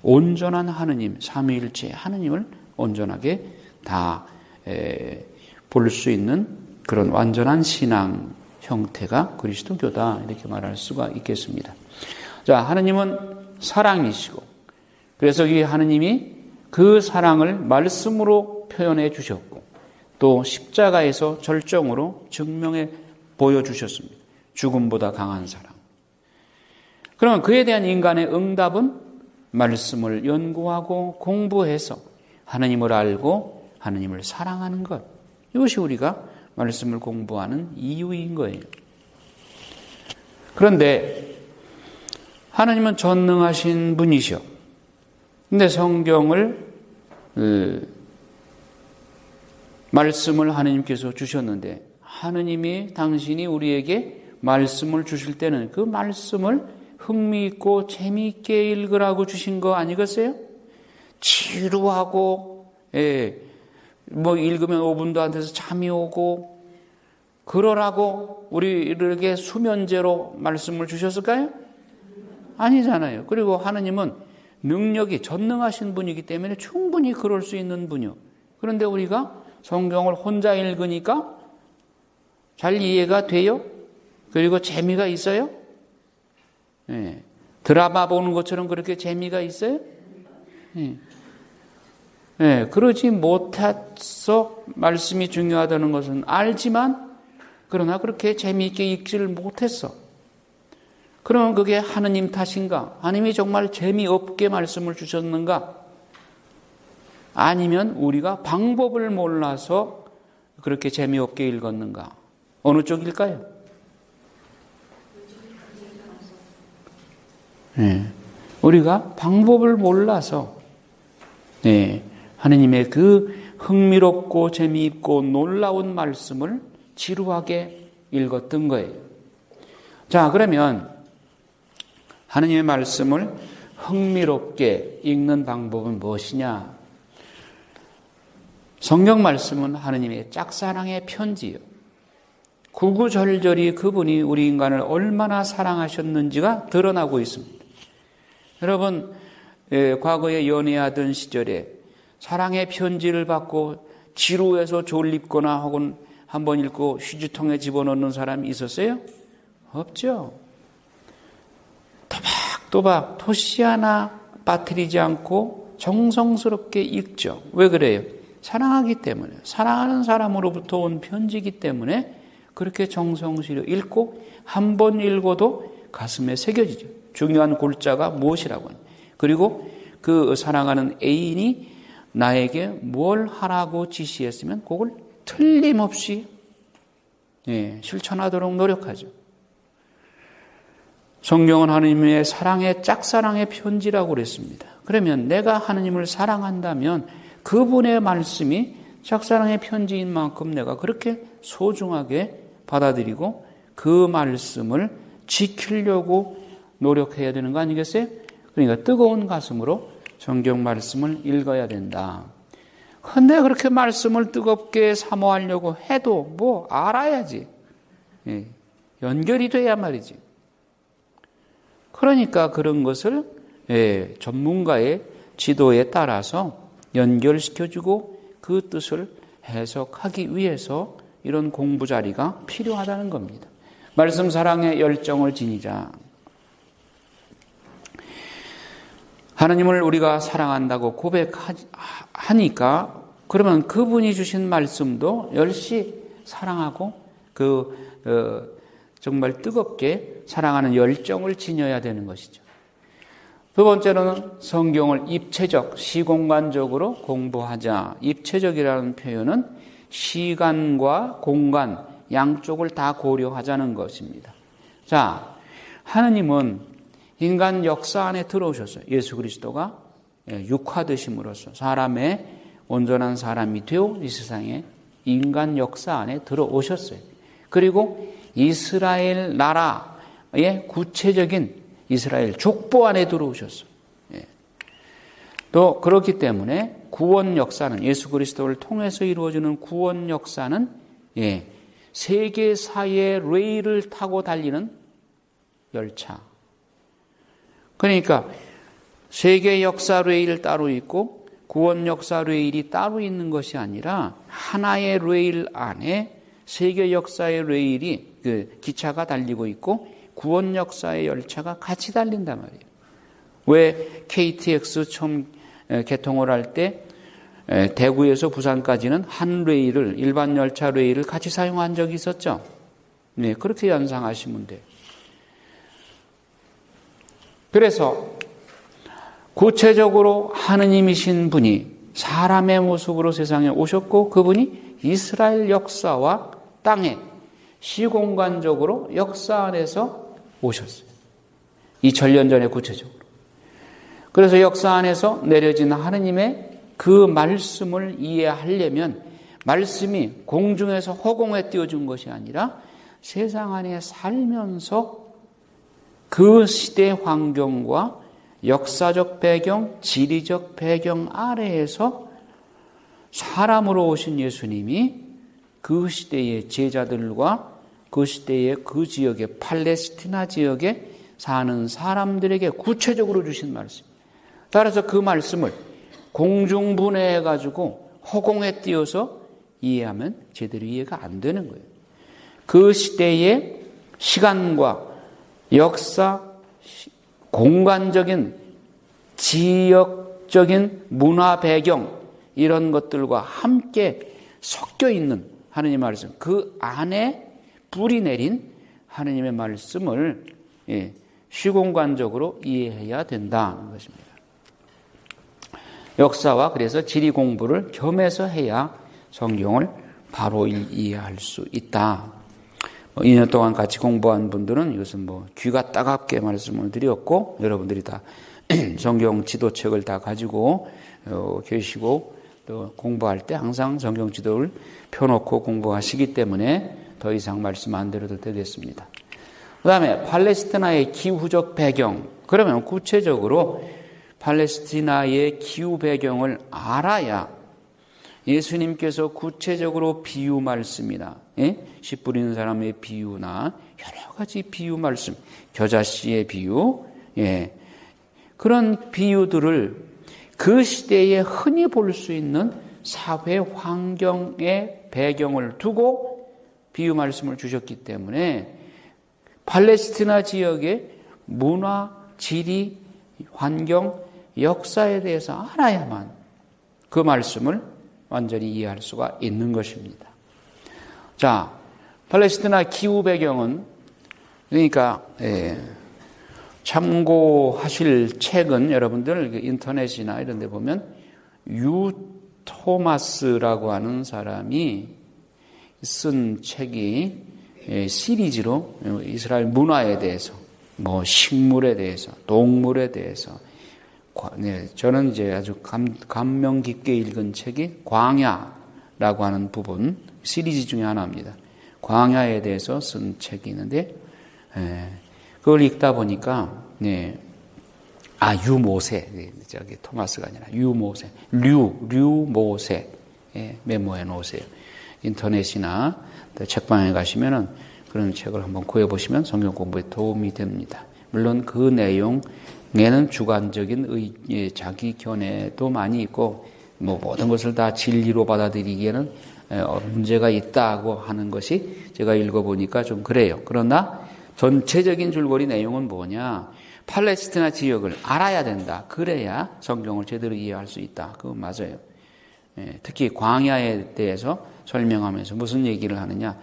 온전한 하느님, 삼위일체 하느님을 온전하게 다 볼 수 있는 그런 완전한 신앙 형태가 그리스도교다 이렇게 말할 수가 있겠습니다. 자, 하느님은 사랑이시고 그래서 이 하느님이 그 사랑을 말씀으로 표현해 주셨고 또 십자가에서 절정으로 증명해 보여주셨습니다. 죽음보다 강한 사랑. 그러면 그에 대한 인간의 응답은 말씀을 연구하고 공부해서 하느님을 알고 하느님을 사랑하는 것. 이것이 우리가 말씀을 공부하는 이유인 거예요. 그런데 하느님은 전능하신 분이셔. 근데 성경을 말씀을 하느님께서 주셨는데 하느님이 당신이 우리에게 말씀을 주실 때는 그 말씀을 흥미있고 재미있게 읽으라고 주신 거 아니겠어요? 지루하고 읽으면 5분도 안 돼서 잠이 오고 그러라고 우리에게 수면제로 말씀을 주셨을까요? 아니잖아요. 그리고 하느님은 능력이 전능하신 분이기 때문에 충분히 그럴 수 있는 분이요. 그런데 우리가 성경을 혼자 읽으니까 잘 이해가 돼요? 그리고 재미가 있어요? 드라마 보는 것처럼 그렇게 재미가 있어요? 그러지 못해서 말씀이 중요하다는 것은 알지만 그러나 그렇게 재미있게 읽지를 못했어. 그러면 그게 하느님 탓인가? 하느님이 정말 재미없게 말씀을 주셨는가? 아니면 우리가 방법을 몰라서 그렇게 재미없게 읽었는가? 어느 쪽일까요? 우리가 방법을 몰라서 하느님의 그 흥미롭고 재미있고 놀라운 말씀을 지루하게 읽었던 거예요. 자, 그러면 하느님의 말씀을 흥미롭게 읽는 방법은 무엇이냐? 성경 말씀은 하느님의 짝사랑의 편지예요. 구구절절히 그분이 우리 인간을 얼마나 사랑하셨는지가 드러나고 있습니다. 여러분, 과거에 연애하던 시절에 사랑의 편지를 받고 지루해서 졸립거나 혹은 한번 읽고 휴지통에 집어넣는 사람이 있었어요? 없죠. 또박 토시 하나 빠뜨리지 않고 정성스럽게 읽죠. 왜 그래요? 사랑하기 때문에, 사랑하는 사람으로부터 온 편지이기 때문에 그렇게 정성스럽게 읽고 한 번 읽어도 가슴에 새겨지죠. 중요한 골자가 무엇이라고 하는. 그리고 그 사랑하는 애인이 나에게 뭘 하라고 지시했으면 그걸 틀림없이 실천하도록 노력하죠. 성경은 하느님의 사랑의 짝사랑의 편지라고 그랬습니다. 그러면 내가 하느님을 사랑한다면 그분의 말씀이 짝사랑의 편지인 만큼 내가 그렇게 소중하게 받아들이고 그 말씀을 지키려고 노력해야 되는 거 아니겠어요? 그러니까 뜨거운 가슴으로 성경 말씀을 읽어야 된다. 그런데 그렇게 말씀을 뜨겁게 사모하려고 해도 뭐 알아야지. 연결이 돼야 말이지. 그러니까 그런 것을 전문가의 지도에 따라서 연결시켜주고 그 뜻을 해석하기 위해서 이런 공부 자리가 필요하다는 겁니다. 말씀 사랑의 열정을 지니자. 하나님을 우리가 사랑한다고 고백하니까 그러면 그분이 주신 말씀도 열심히 사랑하고 정말 뜨겁게 사랑하는 열정을 지녀야 되는 것이죠. 두 번째로는 성경을 입체적, 시공간적으로 공부하자. 입체적이라는 표현은 시간과 공간 양쪽을 다 고려하자는 것입니다. 자, 하느님은 인간 역사 안에 들어오셨어요. 예수 그리스도가 육화되심으로써 사람의 온전한 사람이 되어 이 세상에 인간 역사 안에 들어오셨어요. 그리고 이스라엘 나라의 구체적인 이스라엘 족보 안에 들어오셨어요. 또 그렇기 때문에 구원 역사는 예수 그리스도를 통해서 이루어지는 구원 역사는 세계사의 레일을 타고 달리는 열차. 그러니까 세계 역사 레일 따로 있고 구원 역사 레일이 따로 있는 것이 아니라 하나의 레일 안에 세계 역사의 레일이 기차가 달리고 있고 구원 역사의 열차가 같이 달린단 말이에요. 왜 KTX 처음 개통을 할 때 대구에서 부산까지는 한 레일을 일반 열차 레일을 같이 사용한 적이 있었죠. 네, 그렇게 연상하시면 돼요. 그래서 구체적으로 하느님이신 분이 사람의 모습으로 세상에 오셨고 그분이 이스라엘 역사와 땅에 시공간적으로 역사 안에서 오셨어요. 2000년 전에 구체적으로. 그래서 역사 안에서 내려진 하느님의 그 말씀을 이해하려면 말씀이 공중에서 허공에 띄워준 것이 아니라 세상 안에 살면서 그 시대 환경과 역사적 배경, 지리적 배경 아래에서 사람으로 오신 예수님이 그 시대의 제자들과 그 시대의 그 지역의 팔레스티나 지역에 사는 사람들에게 구체적으로 주신 말씀. 따라서 그 말씀을 공중분해해가지고 허공에 띄워서 이해하면 제대로 이해가 안 되는 거예요. 그 시대의 시간과 역사, 공간적인, 지역적인 문화 배경, 이런 것들과 함께 섞여 있는 하느님의 말씀, 그 안에 뿌리 내린 하느님의 말씀을 시공간적으로 이해해야 된다는 것입니다. 역사와 그래서 지리 공부를 겸해서 해야 성경을 바로 이해할 수 있다. 2년 동안 같이 공부한 분들은 이것은 귀가 따갑게 말씀을 드렸고, 여러분들이 다 성경 지도책을 다 가지고 계시고 또 공부할 때 항상 성경 지도를 펴놓고 공부하시기 때문에 더 이상 말씀 안 드려도 되겠습니다. 그 다음에 팔레스티나의 기후적 배경. 그러면 구체적으로 팔레스티나의 기후 배경을 알아야 예수님께서 구체적으로 비유 말씀이나 씨 뿌리는 사람의 비유나 여러 가지 비유 말씀, 겨자씨의 비유, 그런 비유들을 그 시대에 흔히 볼 수 있는 사회 환경의 배경을 두고 비유 말씀을 주셨기 때문에 팔레스티나 지역의 문화, 지리, 환경, 역사에 대해서 알아야만 그 말씀을 완전히 이해할 수가 있는 것입니다. 자, 팔레스티나 기후 배경은 그러니까 참고하실 책은 여러분들 인터넷이나 이런 데 보면 유 토마스라고 하는 사람이 쓴 책이 시리즈로 이스라엘 문화에 대해서, 식물에 대해서, 동물에 대해서, 저는 이제 아주 감명 깊게 읽은 책이 광야라고 하는 부분, 시리즈 중에 하나입니다. 광야에 대해서 쓴 책이 있는데, 그걸 읽다 보니까, 유모세. 저기 토마스가 아니라 유모세. 류모세. 메모해 놓으세요. 인터넷이나 책방에 가시면은 그런 책을 한번 구해보시면 성경 공부에 도움이 됩니다. 물론 그 내용에는 주관적인 자기 견해도 많이 있고, 모든 것을 다 진리로 받아들이기에는 문제가 있다고 하는 것이 제가 읽어보니까 좀 그래요. 그러나 전체적인 줄거리 내용은 뭐냐? 팔레스티나 지역을 알아야 된다. 그래야 성경을 제대로 이해할 수 있다. 그건 맞아요. 특히 광야에 대해서 설명하면서 무슨 얘기를 하느냐?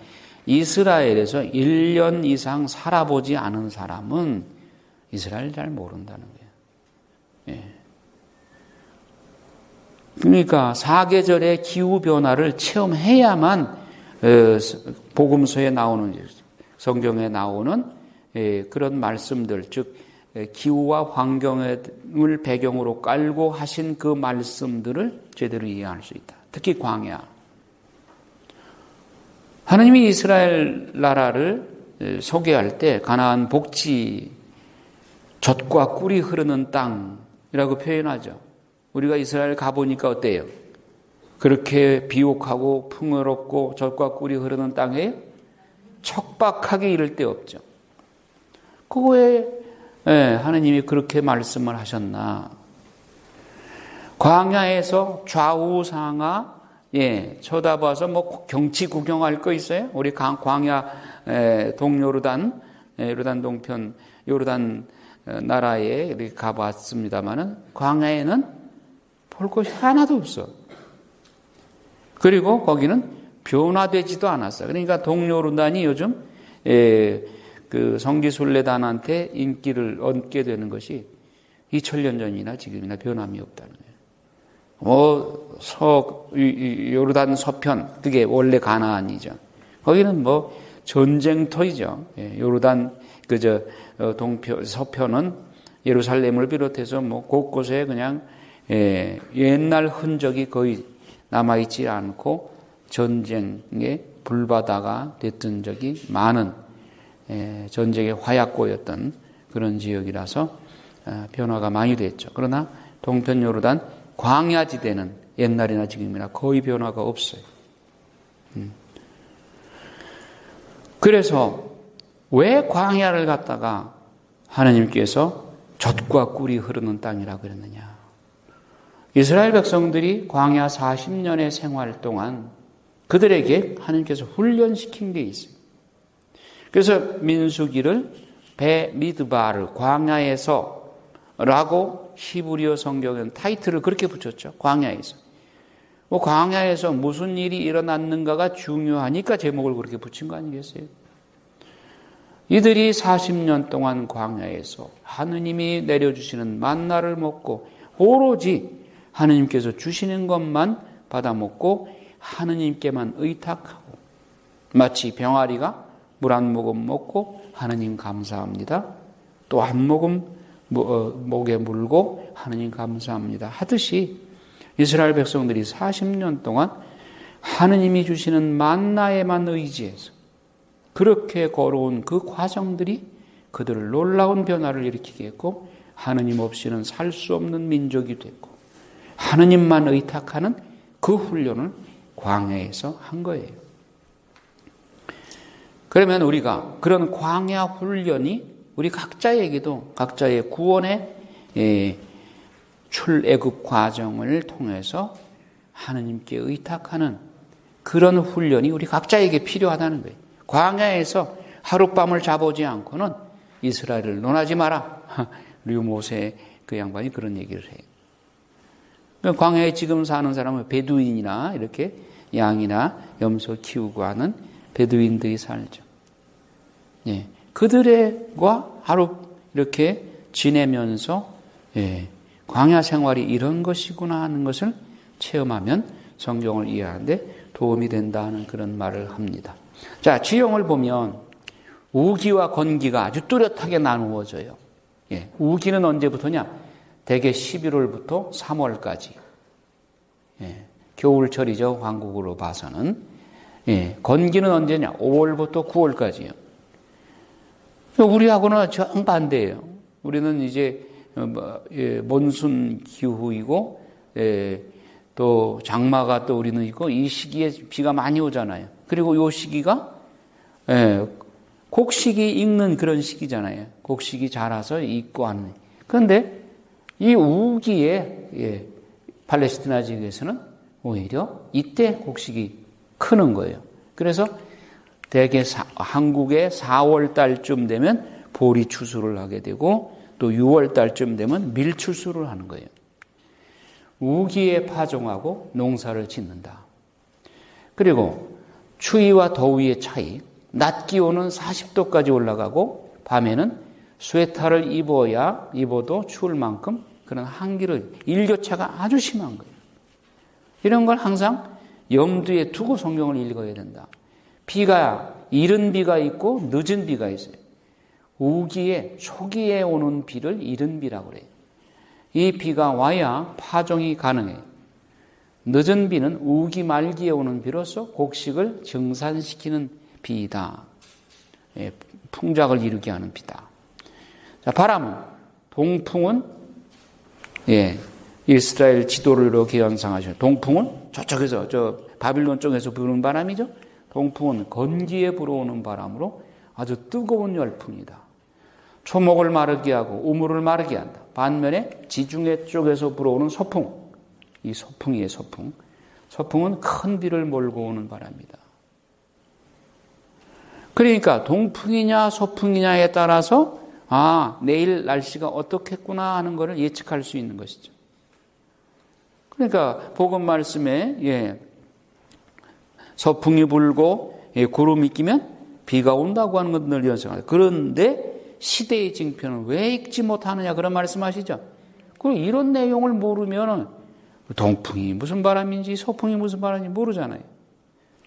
이스라엘에서 1년 이상 살아보지 않은 사람은 이스라엘을 잘 모른다는 거예요. 그러니까 사계절의 기후 변화를 체험해야만 복음서에 나오는, 성경에 나오는 그런 말씀들, 즉 기후와 환경을 배경으로 깔고 하신 그 말씀들을 제대로 이해할 수 있다. 특히 광야. 하나님이 이스라엘 나라를 소개할 때 가나안 복지, 젖과 꿀이 흐르는 땅이라고 표현하죠. 우리가 이스라엘 가보니까 어때요? 그렇게 비옥하고 풍요롭고 젖과 꿀이 흐르는 땅에 척박하게 이를 데 없죠. 그거에 하나님이 그렇게 말씀을 하셨나? 광야에서 좌우상하 쳐다봐서 경치 구경할 거 있어요? 우리 광야 동요르단, 요르단 동편, 요르단 나라에 이렇게 가봤습니다만은 광야에는 볼 것이 하나도 없어. 그리고 거기는 변화되지도 않았어. 그러니까 동요르단이 요즘 그 성지순례단한테 인기를 얻게 되는 것이 2000년 전이나 지금이나 변함이 없다는 거예요. 요르단 서편, 그게 원래 가나안이죠. 거기는 전쟁터이죠. 요르단 서편은 예루살렘을 비롯해서 곳곳에 그냥 옛날 흔적이 거의 남아있지 않고 전쟁의 불바다가 됐던 적이 많은 전쟁의 화약고였던 그런 지역이라서 변화가 많이 됐죠. 그러나 동편 요르단 광야지대는 옛날이나 지금이나 거의 변화가 없어요. 그래서 왜 광야를 갖다가 하나님께서 젖과 꿀이 흐르는 땅이라고 그랬느냐? 이스라엘 백성들이 광야 40년의 생활 동안 그들에게 하나님께서 훈련시킨 게 있어요. 그래서 민수기를 베미드바르, 광야에서 라고 히브리어 성경은 타이틀을 그렇게 붙였죠. 광야에서. 뭐 광야에서 무슨 일이 일어났는가가 중요하니까 제목을 그렇게 붙인 거 아니겠어요? 이들이 40년 동안 광야에서 하느님이 내려주시는 만나를 먹고 오로지 하느님께서 주시는 것만 받아먹고 하느님께만 의탁하고 마치 병아리가 물 한 모금 먹고 하느님 감사합니다. 또 한 모금 목에 물고 하느님 감사합니다 하듯이 이스라엘 백성들이 40년 동안 하느님이 주시는 만나에만 의지해서 그렇게 걸어온 그 과정들이 그들을 놀라운 변화를 일으키게 했고 하느님 없이는 살 수 없는 민족이 됐고 하느님만 의탁하는 그 훈련을 광야에서 한 거예요. 그러면 우리가 그런 광야 훈련이 우리 각자에게도 각자의 구원의 출애굽 과정을 통해서 하느님께 의탁하는 그런 훈련이 우리 각자에게 필요하다는 거예요. 광야에서 하룻밤을 자보지 않고는 이스라엘을 논하지 마라. 류모세 그 양반이 그런 얘기를 해요. 광야에 지금 사는 사람은 베두인이나 이렇게 양이나 염소 키우고 하는 베두인들이 살죠. 예, 그들과 하루 이렇게 지내면서 광야 생활이 이런 것이구나 하는 것을 체험하면 성경을 이해하는데 도움이 된다는 그런 말을 합니다. 자, 지형을 보면 우기와 건기가 아주 뚜렷하게 나누어져요. 예, 우기는 언제부터냐? 대개 11월부터 3월까지. 예, 겨울철이죠. 한국으로 봐서는. 예, 건기는 언제냐? 5월부터 9월까지요. 우리하고는 정반대예요. 우리는 이제 몬순 기후이고 또 장마가 또 우리는 있고 이 시기에 비가 많이 오잖아요. 그리고 이 시기가 곡식이 익는 그런 시기잖아요. 곡식이 자라서 익고 하는. 그런데 이 우기에 팔레스티나 지역에서는 오히려 이때 곡식이 크는 거예요. 그래서 대개 한국의 4월 달쯤 되면 보리 추수를 하게 되고 또 6월 달쯤 되면 밀 추수를 하는 거예요. 우기에 파종하고 농사를 짓는다. 그리고 추위와 더위의 차이, 낮 기온은 40도까지 올라가고 밤에는 스웨터를 입어도 추울 만큼 그런 한기를 일교차가 아주 심한 거예요. 이런 걸 항상 염두에 두고 성경을 읽어야 된다. 비가 이른 비가 있고 늦은 비가 있어요. 우기에 초기에 오는 비를 이른 비라고 그래요. 이 비가 와야 파종이 가능해요. 늦은 비는 우기 말기에 오는 비로서 곡식을 증산시키는 비이다. 풍작을 이루게 하는 비다. 자, 바람은 동풍은 이스라엘 지도를 이렇게 연상하셔요. 동풍은 저쪽에서 바빌론 쪽에서 부는 바람이죠. 동풍은 건기에 불어오는 바람으로 아주 뜨거운 열풍이다. 초목을 마르게 하고 우물을 마르게 한다. 반면에 지중해 쪽에서 불어오는 소풍, 이 소풍이에요, 소풍. 소풍은 큰 비를 몰고 오는 바람이다. 그러니까 동풍이냐 소풍이냐에 따라서 내일 날씨가 어떻겠구나 하는 것을 예측할 수 있는 것이죠. 그러니까 복음 말씀에 서풍이 불고 구름이 끼면 비가 온다고 하는 건 늘 연상합니다. 그런데 시대의 징표는 왜 읽지 못하느냐 그런 말씀하시죠. 그리고 이런 내용을 모르면 동풍이 무슨 바람인지 소풍이 무슨 바람인지 모르잖아요.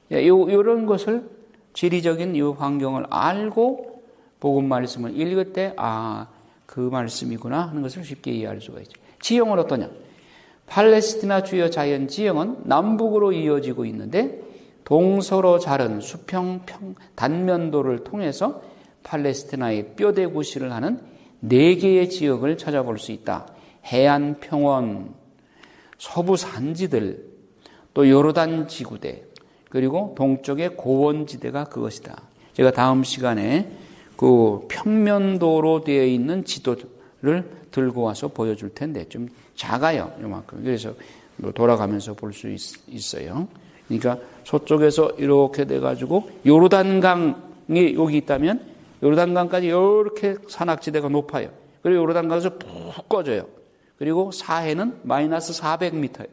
이런 것을 지리적인 이 환경을 알고 복음 말씀을 읽을 때 그 말씀이구나 하는 것을 쉽게 이해할 수가 있죠. 지형은 어떠냐? 팔레스티나 주요 자연 지형은 남북으로 이어지고 있는데 동서로 자른 수평 단면도를 통해서 팔레스티나의 뼈대 구실을 하는 4개의 지역을 찾아볼 수 있다. 해안 평원, 서부 산지들, 또 요르단 지구대, 그리고 동쪽의 고원지대가 그것이다. 제가 다음 시간에 그 평면도로 되어 있는 지도를 들고 와서 보여줄 텐데 좀 작아요. 요만큼. 그래서 돌아가면서 볼 수 있어요. 그러니까 서쪽에서 이렇게 돼가지고 요르단강이 여기 있다면 요르단강까지 이렇게 산악지대가 높아요. 그리고 요르단강에서 푹 꺼져요. 그리고 사해는 마이너스 400m예요.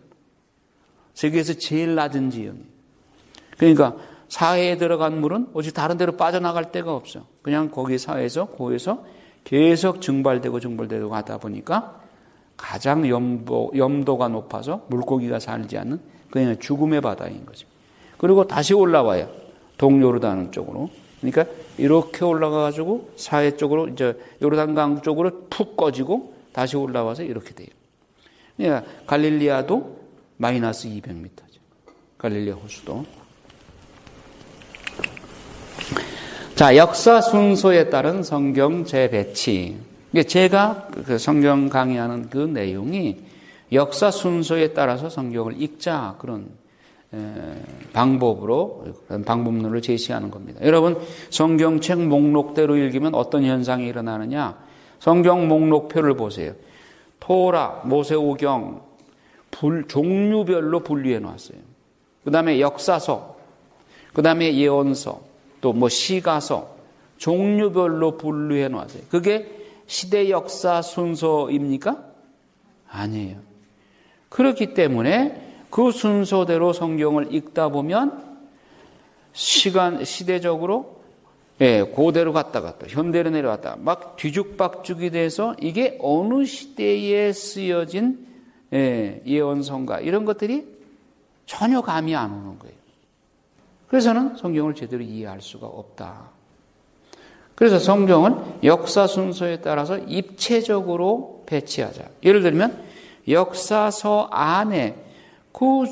세계에서 제일 낮은 지형이에요. 그러니까 사해에 들어간 물은 오직 다른 데로 빠져나갈 데가 없어. 그냥 거기 사해에서 고에서 계속 증발되고 가다 보니까 가장 염도가 높아서 물고기가 살지 않는 그냥 죽음의 바다인 거죠. 그리고 다시 올라와요. 동요르단 쪽으로. 그러니까 이렇게 올라가가지고 사해 쪽으로 이제 요르단강 쪽으로 푹 꺼지고 다시 올라와서 이렇게 돼요. 그러니까 갈릴리아도 마이너스 200m죠. 갈릴리아 호수도. 자, 역사 순서에 따른 성경 재배치. 제가 그 성경 강의하는 그 내용이 역사 순서에 따라서 성경을 읽자 그런 방법론을 제시하는 겁니다. 여러분, 성경책 목록대로 읽으면 어떤 현상이 일어나느냐? 성경 목록표를 보세요. 토라, 모세오경 종류별로 분류해 놨어요. 그 다음에 역사서, 그 다음에 예언서, 또 뭐 시가서 종류별로 분류해 놨어요. 그게 시대 역사 순서입니까? 아니에요. 그렇기 때문에 그 순서대로 성경을 읽다 보면 시대적으로 고대로 갔다 현대로 내려왔다 막 뒤죽박죽이 돼서 이게 어느 시대에 쓰여진 예언서인가 이런 것들이 전혀 감이 안 오는 거예요. 그래서는 성경을 제대로 이해할 수가 없다. 그래서 성경은 역사 순서에 따라서 입체적으로 배치하자. 예를 들면 역사서 안에 그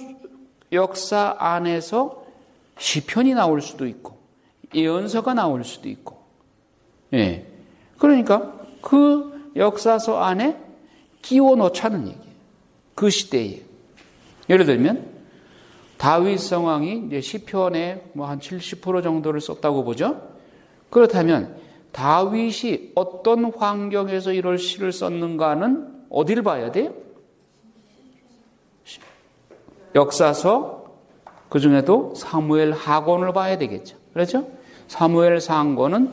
역사 안에서 시편이 나올 수도 있고 예언서가 나올 수도 있고 그러니까 그 역사서 안에 끼워 넣자는 얘기예요. 그 시대에. 예를 들면 다윗 성왕이 이제 시편의 뭐 한 70% 정도를 썼다고 보죠. 그렇다면 다윗이 어떤 환경에서 이런 시를 썼는가는 어디를 봐야 돼요? 역사서, 그 중에도 사무엘 하권을 봐야 되겠죠. 그렇죠? 사무엘 상권은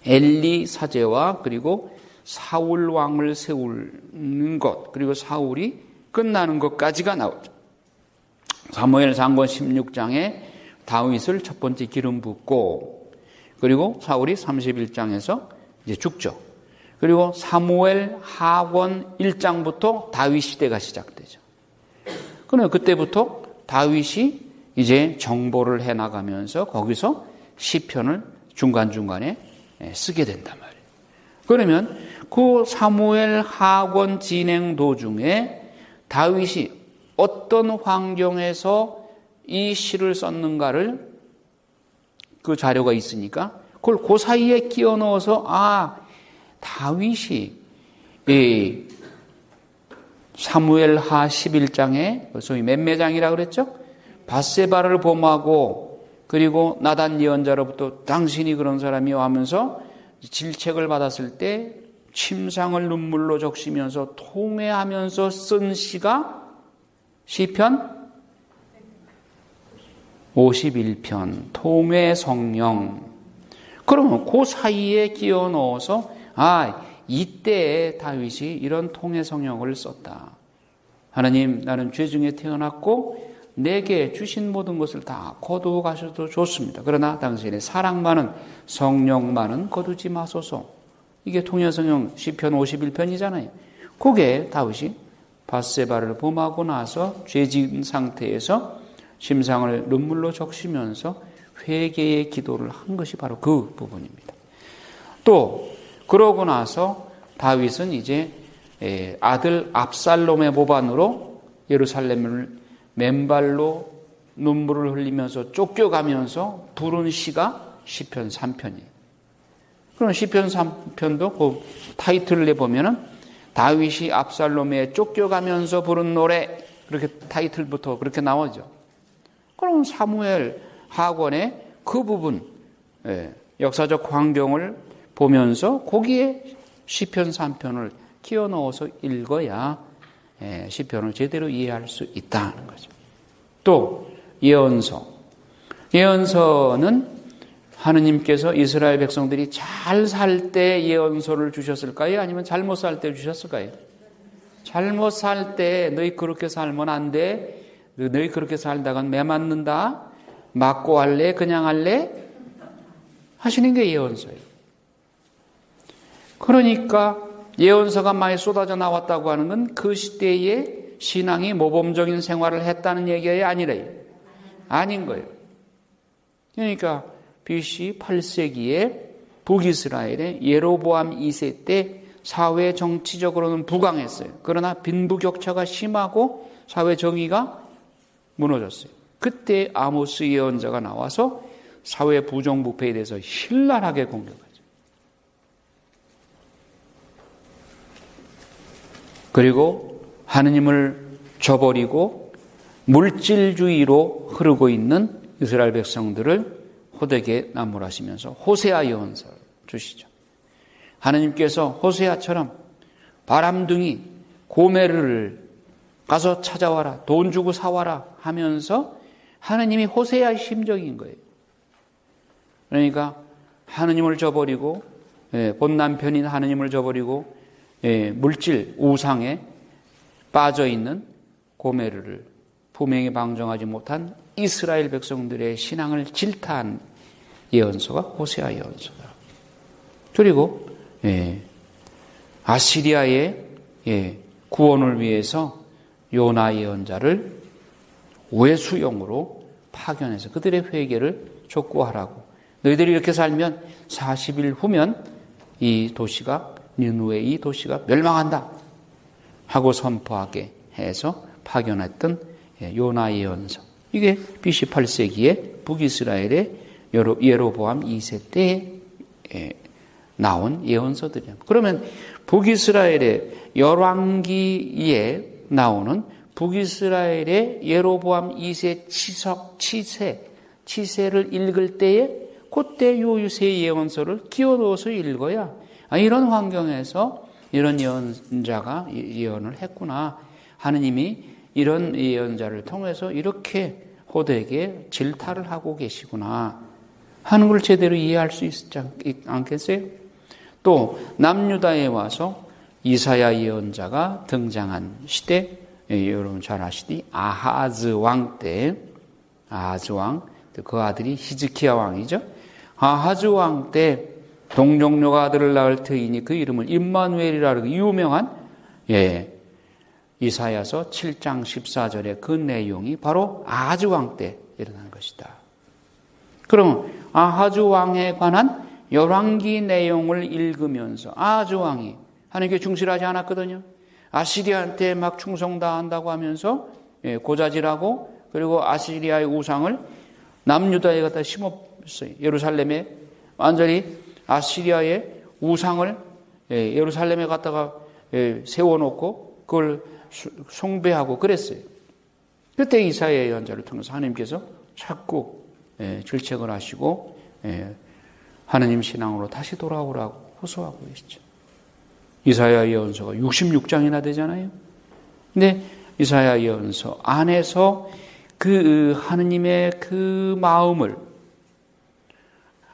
엘리 사제와 그리고 사울 왕을 세우는 것, 그리고 사울이 끝나는 것까지가 나오죠. 사무엘 상권 16장에 다윗을 첫 번째 기름 붓고, 그리고 사울이 31장에서 이제 죽죠. 그리고 사무엘 하권 1장부터 다윗 시대가 시작되죠. 그러면 그때부터 다윗이 이제 정보를 해나가면서 거기서 시편을 중간중간에 쓰게 된단 말이에요. 그러면 그 사무엘 하권 진행 도중에 다윗이 어떤 환경에서 이 시를 썼는가를 그 자료가 있으니까 그걸 그 사이에 끼워 넣어서 다윗이 사무엘하 11장에 소위 맴매장이라고 그랬죠? 밧세바를 범하고 그리고 나단 예언자로부터 당신이 그런 사람이요 하면서 질책을 받았을 때 침상을 눈물로 적시면서 통회하면서 쓴 시가 시편 51편 통회 성령. 그러면 그 사이에 끼워 넣어서 이때 다윗이 이런 통회 성령을 썼다. 하나님, 나는 죄 중에 태어났고 내게 주신 모든 것을 다 거두어 가셔도 좋습니다. 그러나 당신의 사랑만은 성령만은 거두지 마소서. 이게 통회 성령 시편 51편이잖아요. 그게 다윗이 밧세바를 범하고 나서 죄진 상태에서 심상을 눈물로 적시면서 회개의 기도를 한 것이 바로 그 부분입니다. 또 그러고 나서 다윗은 이제 아들 압살롬의 모반으로 예루살렘을 맨발로 눈물을 흘리면서 쫓겨가면서 부른 시가 시편 3편이에요. 그럼 시편 3편도 그 타이틀을 내보면은 다윗이 압살롬에 쫓겨가면서 부른 노래, 그렇게 타이틀부터 그렇게 나오죠. 그럼 사무엘 하권의 그 부분, 역사적 환경을 보면서 거기에 시편 3편을 끼워 넣어서 읽어야 시편을 제대로 이해할 수 있다는 거죠. 또 예언서. 예언서는 하느님께서 이스라엘 백성들이 잘 살 때 예언서를 주셨을까요? 아니면 잘못 살 때 주셨을까요? 잘못 살 때 너희 그렇게 살면 안 돼. 너희 그렇게 살다간 매 맞는다. 맞고 할래? 그냥 할래? 하시는 게 예언서예요. 그러니까 예언서가 많이 쏟아져 나왔다고 하는 건 그 시대에 신앙이 모범적인 생활을 했다는 얘기예요? 아니래요? 아닌 거예요. 그러니까 BC 8세기에 북이스라엘의 예로보암 2세 때 사회 정치적으로는 부강했어요. 그러나 빈부격차가 심하고 사회 정의가 무너졌어요. 그때 아모스 예언자가 나와서 사회 부정부패에 대해서 신랄하게 공격하죠. 그리고 하느님을 저버리고 물질주의로 흐르고 있는 이스라엘 백성들을 호되게 나무라시면서 호세아 예언서를 주시죠. 하느님께서 호세아처럼 바람둥이 고메르를 가서 찾아와라, 돈 주고 사와라 하면서 하느님이 호세아의 심정인 거예요. 그러니까 하느님을 저버리고 본 남편인 하느님을 저버리고 물질 우상에 빠져있는 고메르를 분명히 방정하지 못한 이스라엘 백성들의 신앙을 질타한 예언서가 호세아 예언서다. 그리고 아시리아의 구원을 위해서 요나 예언자를 외수용으로 파견해서 그들의 회개를 촉구하라고. 너희들이 이렇게 살면 40일 후면 이 도시가 니느웨 이 도시가 멸망한다 하고 선포하게 해서 파견했던 요나 예언서. 이게 BC 8세기에 북이스라엘의 예로보암 2세 때에 나온 예언서들이에요. 그러면 북이스라엘의 열왕기에 나오는 북이스라엘의 예로보암 2세 치세를 읽을 때에 그때 요새 예언서를 끼워 넣어서 읽어야 이런 환경에서 이런 예언자가 예언을 했구나. 하느님이 이런 예언자를 통해서 이렇게 호되게 질타를 하고 계시구나 하는 걸 제대로 이해할 수 있지 않겠어요? 또 남유다에 와서 이사야 예언자가 등장한 시대, 여러분 잘 아시듯이 아하즈 왕 때, 아하즈 왕, 그 아들이 히즈키야 왕이죠. 아하즈 왕 때 동정녀가 아들을 낳을 터이니 그 이름을 임마누엘이라는 유명한 이사야서 7장 14절의 그 내용이 바로 아하즈 왕 때 일어난 것이다. 그럼 아하즈 왕에 관한 열왕기 내용을 읽으면서 아하즈 왕이 하나님께 충실하지 않았거든요. 아시리아한테 막 충성다한다고 하면서 고자질하고 그리고 아시리아의 우상을 남유다에 갖다 심었어요. 예루살렘에 완전히 아시리아의 우상을 예루살렘에 갖다가 세워놓고 그걸 숭배하고 그랬어요. 그때 이사야 예언자를 통해서 하나님께서 자꾸 질책을 하시고 하나님 신앙으로 다시 돌아오라고 호소하고 계시죠. 이사야 예언서가 66장이나 되잖아요. 근데 이사야 예언서 안에서 그 하느님의 그 마음을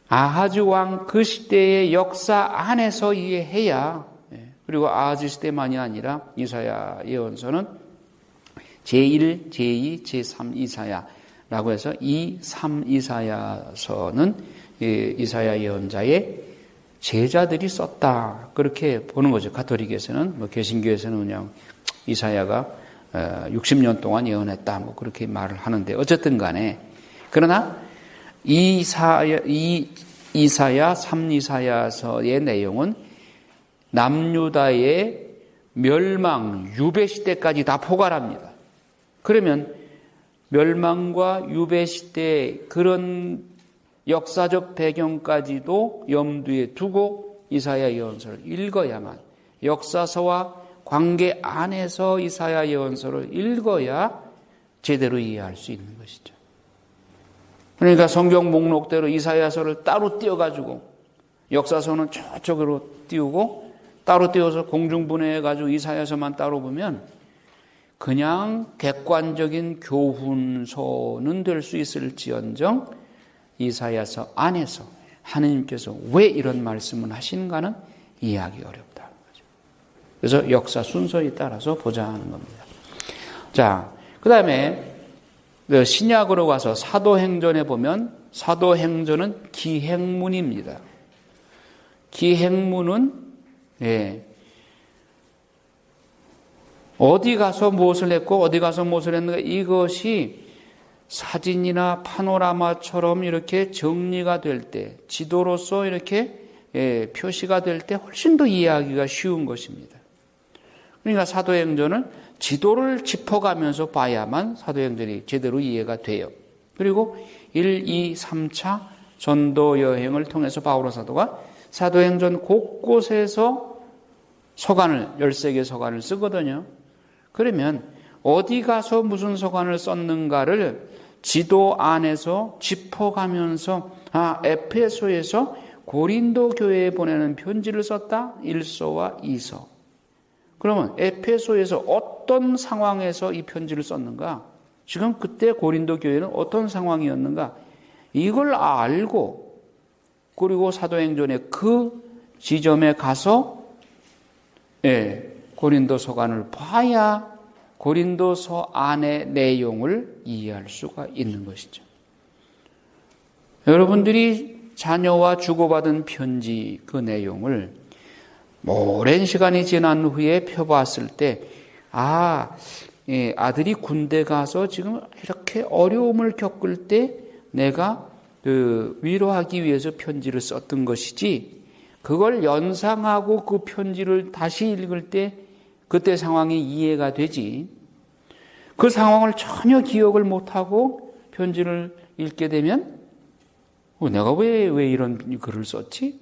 아하즈 왕 그 시대의 역사 안에서 이해해야, 그리고 아하즈 시대만이 아니라 이사야 예언서는 제1, 제2, 제3 이사야라고 해서 이 3 이사야서는 이사야 예언자의 제자들이 썼다 그렇게 보는 거죠. 가톨릭에서는 개신교에서는 그냥 이사야가 60년 동안 예언했다 뭐 그렇게 말을 하는데 어쨌든 간에 그러나 이사야 3 이사야서의 내용은 남유다의 멸망 유배 시대까지 다 포괄합니다. 그러면 멸망과 유배 시대 그런 역사적 배경까지도 염두에 두고 이사야 예언서를 읽어야만, 역사서와 관계 안에서 이사야 예언서를 읽어야 제대로 이해할 수 있는 것이죠. 그러니까 성경 목록대로 이사야서를 따로 띄워가지고 역사서는 저쪽으로 띄우고 따로 띄워서 공중분해해가지고 이사야서만 따로 보면 그냥 객관적인 교훈서는 될 수 있을지언정 이사야서 안에서 하느님께서 왜 이런 말씀을 하시는가는 이해하기 어렵다는 거죠. 그래서 역사 순서에 따라서 보자 하는 겁니다. 자, 그 다음에 신약으로 가서 사도행전에 보면 사도행전은 기행문입니다. 기행문은 어디 가서 무엇을 했고 어디 가서 무엇을 했는가, 이것이 사진이나 파노라마처럼 이렇게 정리가 될 때, 지도로서 이렇게 표시가 될 때 훨씬 더 이해하기가 쉬운 것입니다. 그러니까 사도행전은 지도를 짚어가면서 봐야만 사도행전이 제대로 이해가 돼요. 그리고 1, 2, 3차 전도 여행을 통해서 바오로 사도가 사도행전 곳곳에서 서간을, 13개 서간을 쓰거든요. 그러면 어디 가서 무슨 서간을 썼는가를 지도 안에서 짚어가면서, 에페소에서 고린도 교회에 보내는 편지를 썼다. 1서와 2서. 그러면 에페소에서 어떤 상황에서 이 편지를 썼는가? 지금 그때 고린도 교회는 어떤 상황이었는가? 이걸 알고, 그리고 사도행전의 그 지점에 가서 고린도 서간을 봐야 고린도서 안의 내용을 이해할 수가 있는 것이죠. 여러분들이 자녀와 주고받은 편지 그 내용을 오랜 시간이 지난 후에 펴봤을 때, 아들이 군대 가서 지금 이렇게 어려움을 겪을 때 내가 위로하기 위해서 편지를 썼던 것이지, 그걸 연상하고 그 편지를 다시 읽을 때 그때 상황이 이해가 되지, 그 상황을 전혀 기억을 못하고 편지를 읽게 되면 내가 왜 이런 글을 썼지?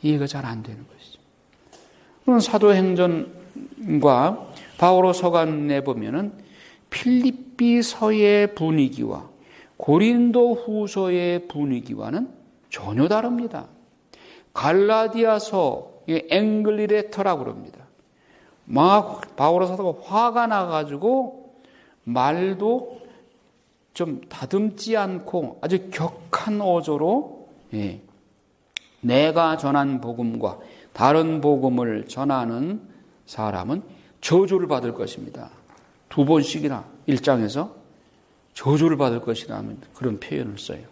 이해가 잘 안 되는 것이죠. 그럼 사도행전과 바오로 서간에 보면은 필립비서의 분위기와 고린도 후서의 분위기와는 전혀 다릅니다. 갈라디아서, 앵글리레터라고 그럽니다. 막 바오로 사도가 화가 나가지고 말도 좀 다듬지 않고 아주 격한 어조로 내가 전한 복음과 다른 복음을 전하는 사람은 저주를 받을 것입니다. 2번씩이나 1장에서 저주를 받을 것이라는 그런 표현을 써요.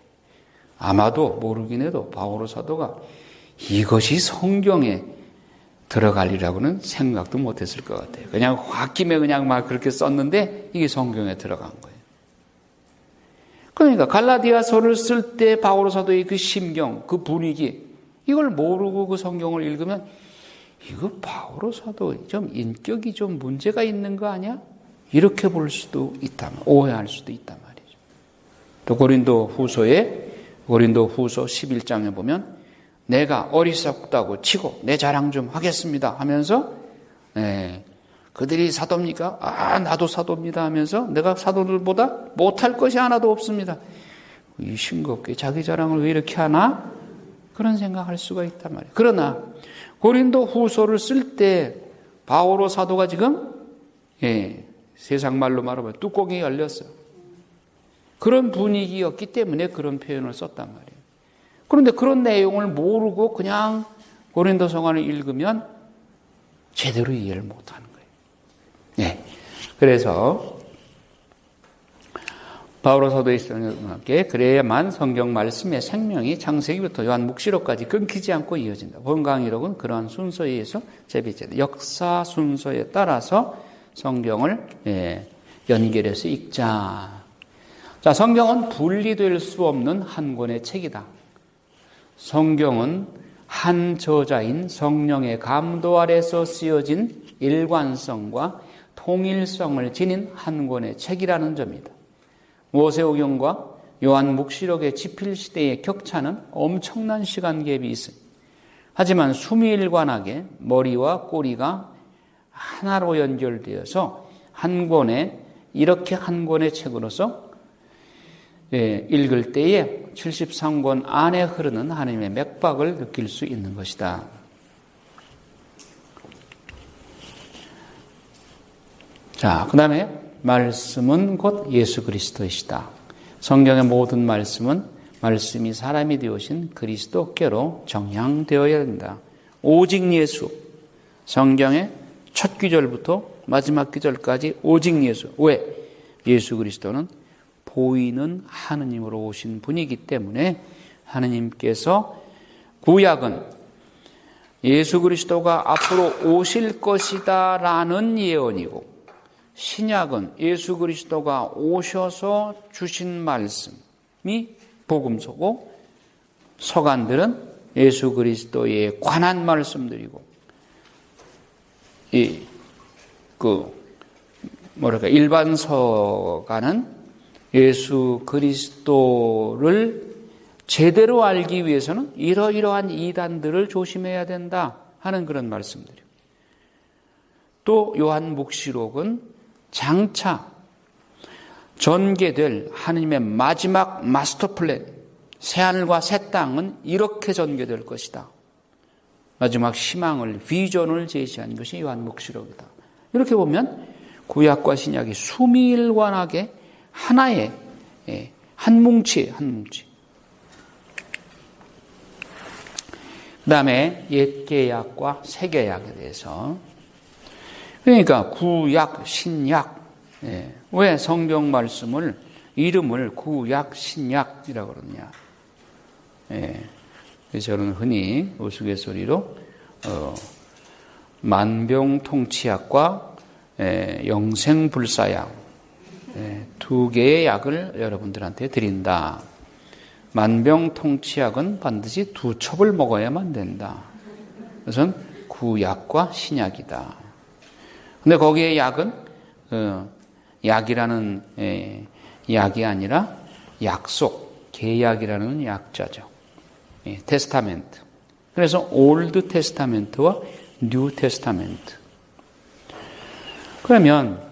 아마도 모르긴 해도 바오로 사도가 이것이 성경에 들어갈리라고는 생각도 못했을 것 같아요. 그냥 홧김에 그냥 막 그렇게 썼는데 이게 성경에 들어간 거예요. 그러니까 갈라디아서를 쓸 때 바오로 사도의 그 심경, 그 분위기, 이걸 모르고 그 성경을 읽으면 이거 바오로 사도 좀 인격이 좀 문제가 있는 거 아니야? 이렇게 볼 수도 있다, 오해할 수도 있단 말이죠. 또 고린도 후서 11장에 보면 내가 어리석다고 치고 내 자랑 좀 하겠습니다 하면서 그들이 사도입니까? 나도 사도입니다 하면서 내가 사도들보다 못할 것이 하나도 없습니다. 이 싱겁게 자기 자랑을 왜 이렇게 하나? 그런 생각할 수가 있단 말이에요. 그러나 고린도 후서를 쓸 때 바오로 사도가 지금 세상 말로 말하면 뚜껑이 열렸어요. 그런 분위기였기 때문에 그런 표현을 썼단 말이에요. 그런데 그런 내용을 모르고 그냥 고린도 서간을 읽으면 제대로 이해를 못하는 거예요. 그래서 바오로 사도의 함께 그래야만 성경 말씀의 생명이 창세기부터 요한묵시록까지 끊기지 않고 이어진다. 본 강의록은 그러한 순서에 의해서 재배치다. 역사 순서에 따라서 성경을 연결해서 읽자. 자, 성경은 분리될 수 없는 한 권의 책이다. 성경은 한 저자인 성령의 감도 아래서 쓰여진 일관성과 통일성을 지닌 한 권의 책이라는 점이다. 모세오경과 요한묵시록의 집필시대의 격차는 엄청난 시간 갭이 있습니다. 하지만 수미일관하게 머리와 꼬리가 하나로 연결되어서 이렇게 한 권의 책으로서 읽을 때에 73권 안에 흐르는 하나님의 맥박을 느낄 수 있는 것이다. 자, 그 다음에 말씀은 곧 예수 그리스도이시다. 성경의 모든 말씀은 말씀이 사람이 되어신 그리스도께로 정향되어야 된다. 오직 예수. 성경의 첫 귀절부터 마지막 귀절까지 오직 예수. 왜? 예수 그리스도는 보이는 하느님으로 오신 분이기 때문에 하느님께서 구약은 예수 그리스도가 앞으로 오실 것이다 라는 예언이고, 신약은 예수 그리스도가 오셔서 주신 말씀이 복음서고, 서간들은 예수 그리스도에 관한 말씀들이고, 일반 서간은 예수 그리스도를 제대로 알기 위해서는 이러이러한 이단들을 조심해야 된다 하는 그런 말씀들이에요. 또 요한 묵시록은 장차 전개될 하느님의 마지막 마스터 플랜, 새하늘과 새 땅은 이렇게 전개될 것이다. 마지막 희망을, 비전을 제시한 것이 요한 묵시록이다. 이렇게 보면 구약과 신약이 수밀관하게 하나의 한 뭉치. 그 다음에 옛 계약과 새 계약에 대해서, 그러니까 구약, 신약, 왜 성경 말씀을 이름을 구약, 신약이라고 그러냐. 그래서 저는 흔히 우스갯소리로 만병통치약과 영생불사약, 두 개의 약을 여러분들한테 드린다. 만병통치약은 반드시 두 첩을 먹어야만 된다. 그것은 구약과 신약이다. 근데 거기에 약은 약이라는 약이 아니라 약속, 계약이라는 약자죠. 테스타멘트. 그래서 올드 테스타멘트와 뉴 테스타멘트. 그러면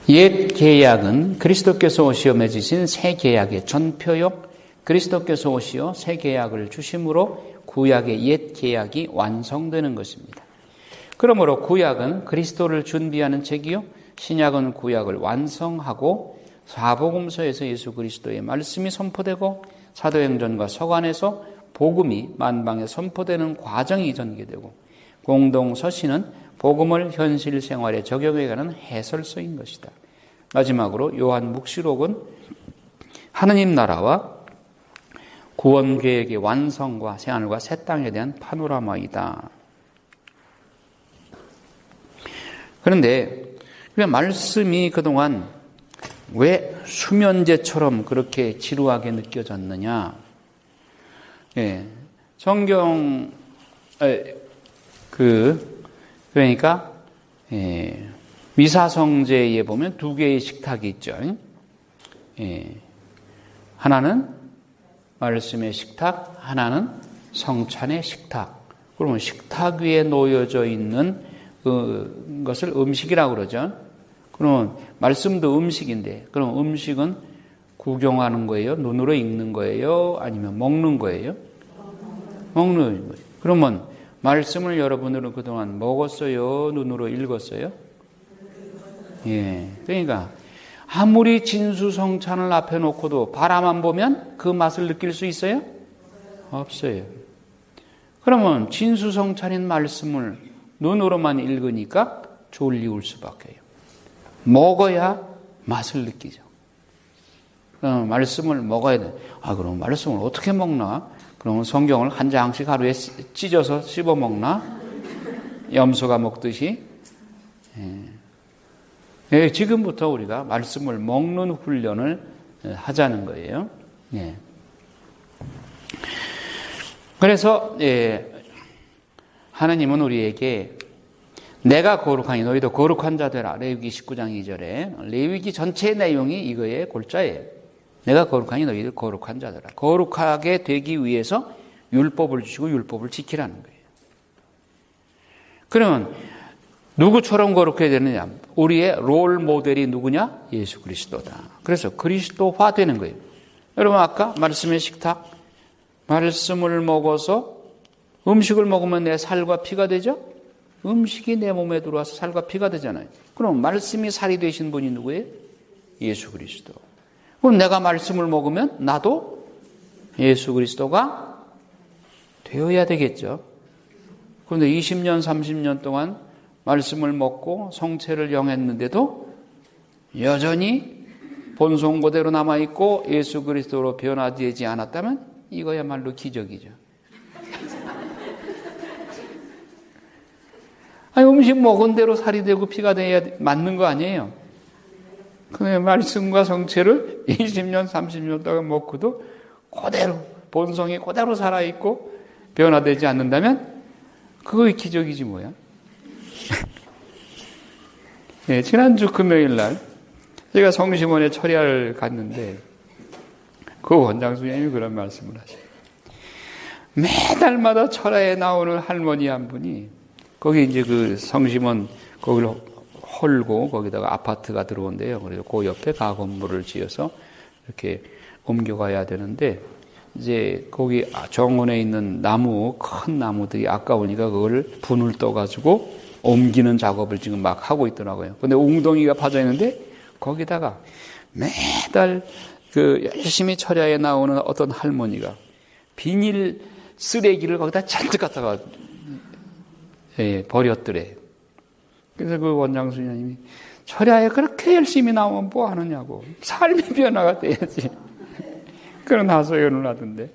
옛 계약은 그리스도께서 오시어 맺으신 새 계약의 전표요, 그리스도께서 오시어 새 계약을 주심으로 구약의 옛 계약이 완성되는 것입니다. 그러므로 구약은 그리스도를 준비하는 책이요, 신약은 구약을 완성하고 사복음서에서 예수 그리스도의 말씀이 선포되고 사도행전과 서간에서 복음이 만방에 선포되는 과정이 전개되고, 공동서신은 복음을 현실 생활에 적용해가는 해설서인 것이다. 마지막으로 요한 묵시록은 하느님 나라와 구원 계획의 완성과 새하늘과 새 땅에 대한 파노라마이다. 그런데 말씀이 그동안 왜 수면제처럼 그렇게 지루하게 느껴졌느냐? 성경 그러니까 미사성제에 보면 두 개의 식탁이 있죠. 하나는 말씀의 식탁, 하나는 성찬의 식탁. 그러면 식탁 위에 놓여져 있는 것을 음식이라고 그러죠. 그러면 말씀도 음식인데, 그럼 음식은 구경하는 거예요? 눈으로 읽는 거예요? 아니면 먹는 거예요? 먹는 거예요. 그러면 말씀을 여러분들은 그동안 먹었어요? 눈으로 읽었어요? 그러니까 아무리 진수성찬을 앞에 놓고도 바라만 보면 그 맛을 느낄 수 있어요? 없어요. 그러면 진수성찬인 말씀을 눈으로만 읽으니까 졸리울 수밖에요. 먹어야 맛을 느끼죠. 말씀을 먹어야 돼. 그럼 말씀을 어떻게 먹나? 그러면 성경을 한 장씩 하루에 찢어서 씹어 먹나? 염소가 먹듯이. 지금부터 우리가 말씀을 먹는 훈련을 하자는 거예요. 그래서 하나님은 우리에게 내가 거룩하니 너희도 거룩한 자 되라. 레위기 19장 2절에 레위기 전체의 내용이 이거의 골자예요. 내가 거룩하니 너희들 거룩한 자 되라. 거룩하게 되기 위해서 율법을 주시고 율법을 지키라는 거예요. 그러면 누구처럼 거룩해야 되느냐? 우리의 롤 모델이 누구냐? 예수 그리스도다. 그래서 그리스도화 되는 거예요. 여러분 아까 말씀의 식탁, 말씀을 먹어서 음식을 먹으면 내 살과 피가 되죠? 음식이 내 몸에 들어와서 살과 피가 되잖아요. 그럼 말씀이 살이 되신 분이 누구예요? 예수 그리스도. 그럼 내가 말씀을 먹으면 나도 예수 그리스도가 되어야 되겠죠. 그런데 20년, 30년 동안 말씀을 먹고 성체를 영했는데도 여전히 본성 그대로 남아있고 예수 그리스도로 변화되지 않았다면 이거야말로 기적이죠. 아니, 음식 먹은 대로 살이 되고 피가 돼야 맞는 거 아니에요? 그 말씀과 성체를 20년, 30년 동안 먹고도 그대로, 본성이 그대로 살아있고 변화되지 않는다면 그거의 기적이지 뭐야. 네, 지난주 금요일 날 제가 성심원에 철야를 갔는데 그 원장 선생님이 그런 말씀을 하셔요. 매달마다 철야에 나오는 할머니 한 분이 거기 이제 그 성심원 거기를 헐고 거기다가 아파트가 들어온대요. 그래서 그 옆에 가건물을 지어서 이렇게 옮겨가야 되는데 이제 거기 정원에 있는 나무, 큰 나무들이 아까우니까 그거를 분을 떠가지고 옮기는 작업을 지금 막 하고 있더라고요. 근데 웅덩이가 파져 있는데 거기다가 매달 그 열심히 철야에 나오는 어떤 할머니가 비닐 쓰레기를 거기다 잔뜩 갖다가 버렸더래. 그래서 그 원장 수녀님이 철야에 그렇게 열심히 나오면 뭐 하느냐고. 삶의 변화가 돼야지. 그런 하소연을 하던데.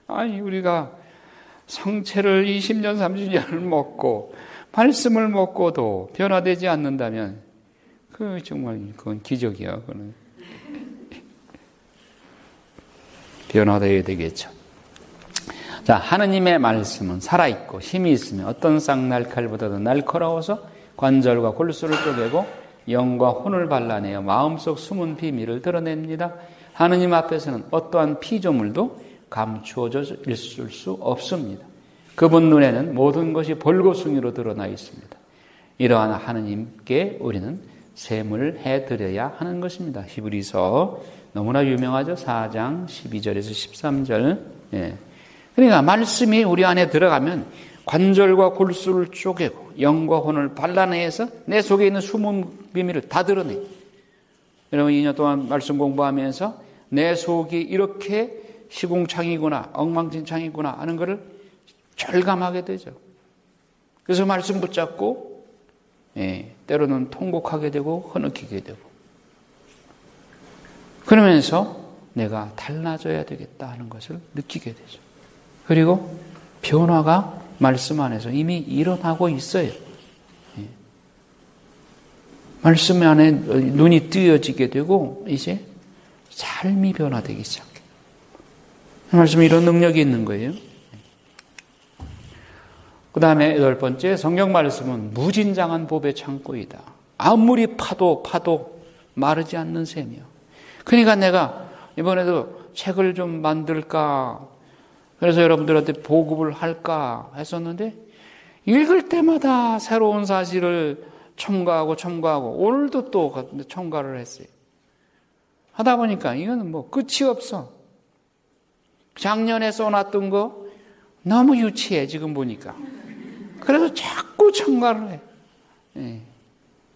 아니, 우리가 성체를 20년, 30년을 먹고 말씀을 먹고도 변화되지 않는다면 그 정말 그건 기적이야. 그건 변화되어야 되겠죠. 자, 하느님의 말씀은 살아있고 힘이 있으며 어떤 쌍날칼보다도 날카로워서 관절과 골수를 쪼개고 영과 혼을 발라내어 마음속 숨은 비밀을 드러냅니다. 하느님 앞에서는 어떠한 피조물도 감추어져 있을 수 없습니다. 그분 눈에는 모든 것이 볼고숭이로 드러나 있습니다. 이러한 하느님께 우리는 셈을 해드려야 하는 것입니다. 히브리서 너무나 유명하죠. 4장 12절에서 13절. 예. 그러니까 말씀이 우리 안에 들어가면 관절과 골수를 쪼개고 영과 혼을 발라내서 내 속에 있는 숨은 비밀을 다 드러내. 여러분 2년 동안 말씀 공부하면서 내 속이 이렇게 시궁창이구나, 엉망진창이구나 하는 것을 절감하게 되죠. 그래서 말씀 붙잡고 때로는 통곡하게 되고 흐느끼게 되고 그러면서 내가 달라져야 되겠다 하는 것을 느끼게 되죠. 그리고 변화가 말씀 안에서 이미 일어나고 있어요. 말씀 안에 눈이 뜨여지게 되고 이제 삶이 변화되기 시작해요. 말씀에 이런 능력이 있는 거예요. 그 다음에 8번째, 성경 말씀은 무진장한 복의 창고이다. 아무리 파도 마르지 않는 셈이요. 그러니까 내가 이번에도 책을 좀 만들까, 그래서 여러분들한테 보급을 할까 했었는데 읽을 때마다 새로운 사실을 첨가하고 오늘도 또 첨가를 했어요. 하다 보니까 이거는 뭐 끝이 없어. 작년에 써놨던 거 너무 유치해 지금 보니까. 그래서 자꾸 첨가를 해. 예.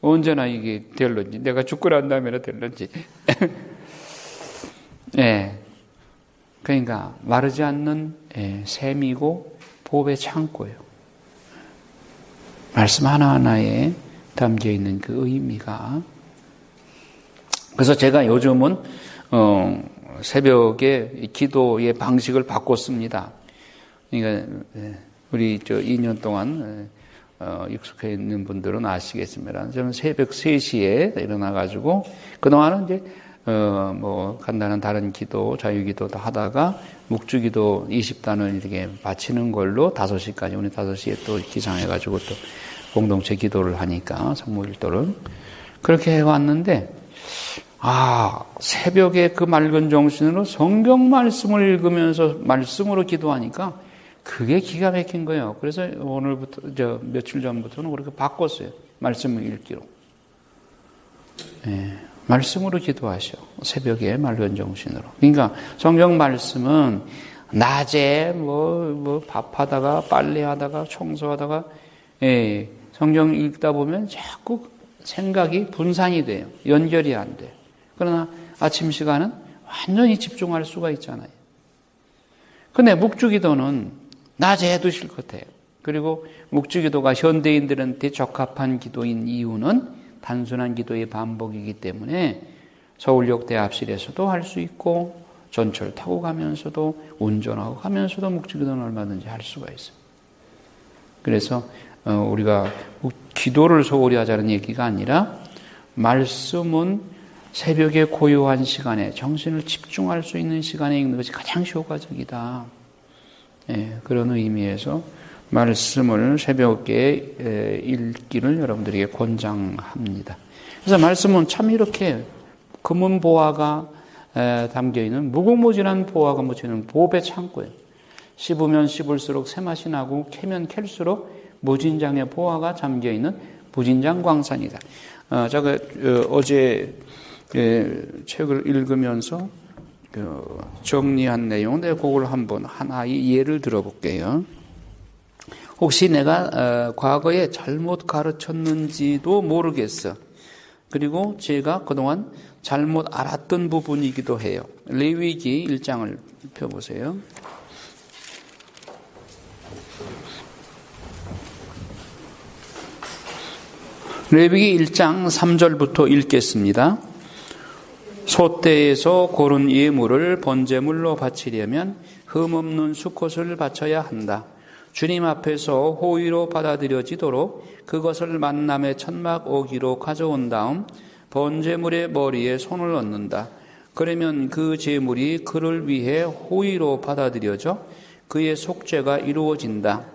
언제나 이게 될런지, 내가 죽고 난 다음에나 될런지. 예. 그러니까 마르지 않는 샘이고 복의 창고예요. 말씀 하나하나에 담겨 있는 그 의미가. 그래서 제가 요즘은 새벽에 기도의 방식을 바꿨습니다. 그러니까 우리 2년 동안 익숙해 있는 분들은 아시겠습니다. 저는 새벽 3시에 일어나가지고 그동안은 이제 뭐 간단한 다른 기도, 자유기도도 하다가 묵주기도 20단을 이렇게 바치는 걸로 5시까지, 오늘 5시에 또 기상해가지고 또 공동체 기도를 하니까 성모일도를 그렇게 해왔는데, 새벽에 그 맑은 정신으로 성경 말씀을 읽으면서 말씀으로 기도하니까 그게 기가 막힌 거예요. 그래서 오늘부터, 며칠 전부터는 그렇게 바꿨어요. 말씀을 읽기로. 말씀으로 기도하셔. 새벽에 맑은 정신으로. 그러니까 성경 말씀은 낮에 밥하다가 빨래하다가 청소하다가 성경 읽다 보면 자꾸 생각이 분산이 돼요. 연결이 안 돼요. 그러나 아침 시간은 완전히 집중할 수가 있잖아요. 근데 묵주기도는 낮에 해도 실컷해요. 그리고 묵주기도가 현대인들한테 적합한 기도인 이유는 단순한 기도의 반복이기 때문에 서울역 대합실에서도 할 수 있고 전철 타고 가면서도 운전하고 가면서도 묵주기도는 얼마든지 할 수가 있어요. 그래서 우리가 기도를 소홀히 하자는 얘기가 아니라 말씀은 새벽에 고요한 시간에 정신을 집중할 수 있는 시간에 읽는 것이 가장 효과적이다. 그런 의미에서 말씀을 새벽에 읽기를 여러분들에게 권장합니다. 그래서 말씀은 참 이렇게 금은 보화가 담겨있는 무궁무진한 보화가 묻혀있는 보배 창고예요. 씹으면 씹을수록 새맛이 나고 캐면 캘수록 무진장의 보화가 담겨있는 무진장 광산이다. 제가 어제 책을 읽으면서 정리한 내용인데 그걸 한번 하나의 예를 들어볼게요. 혹시 내가 과거에 잘못 가르쳤는지도 모르겠어. 그리고 제가 그동안 잘못 알았던 부분이기도 해요. 레위기 1장을 펴보세요. 레위기 1장 3절부터 읽겠습니다. 소떼에서 고른 예물을 번제물로 바치려면 흠없는 수컷을 바쳐야 한다. 주님 앞에서 호의로 받아들여지도록 그것을 만남의 천막 오기로 가져온 다음 번제물의 머리에 손을 얹는다. 그러면 그 제물이 그를 위해 호의로 받아들여져 그의 속죄가 이루어진다.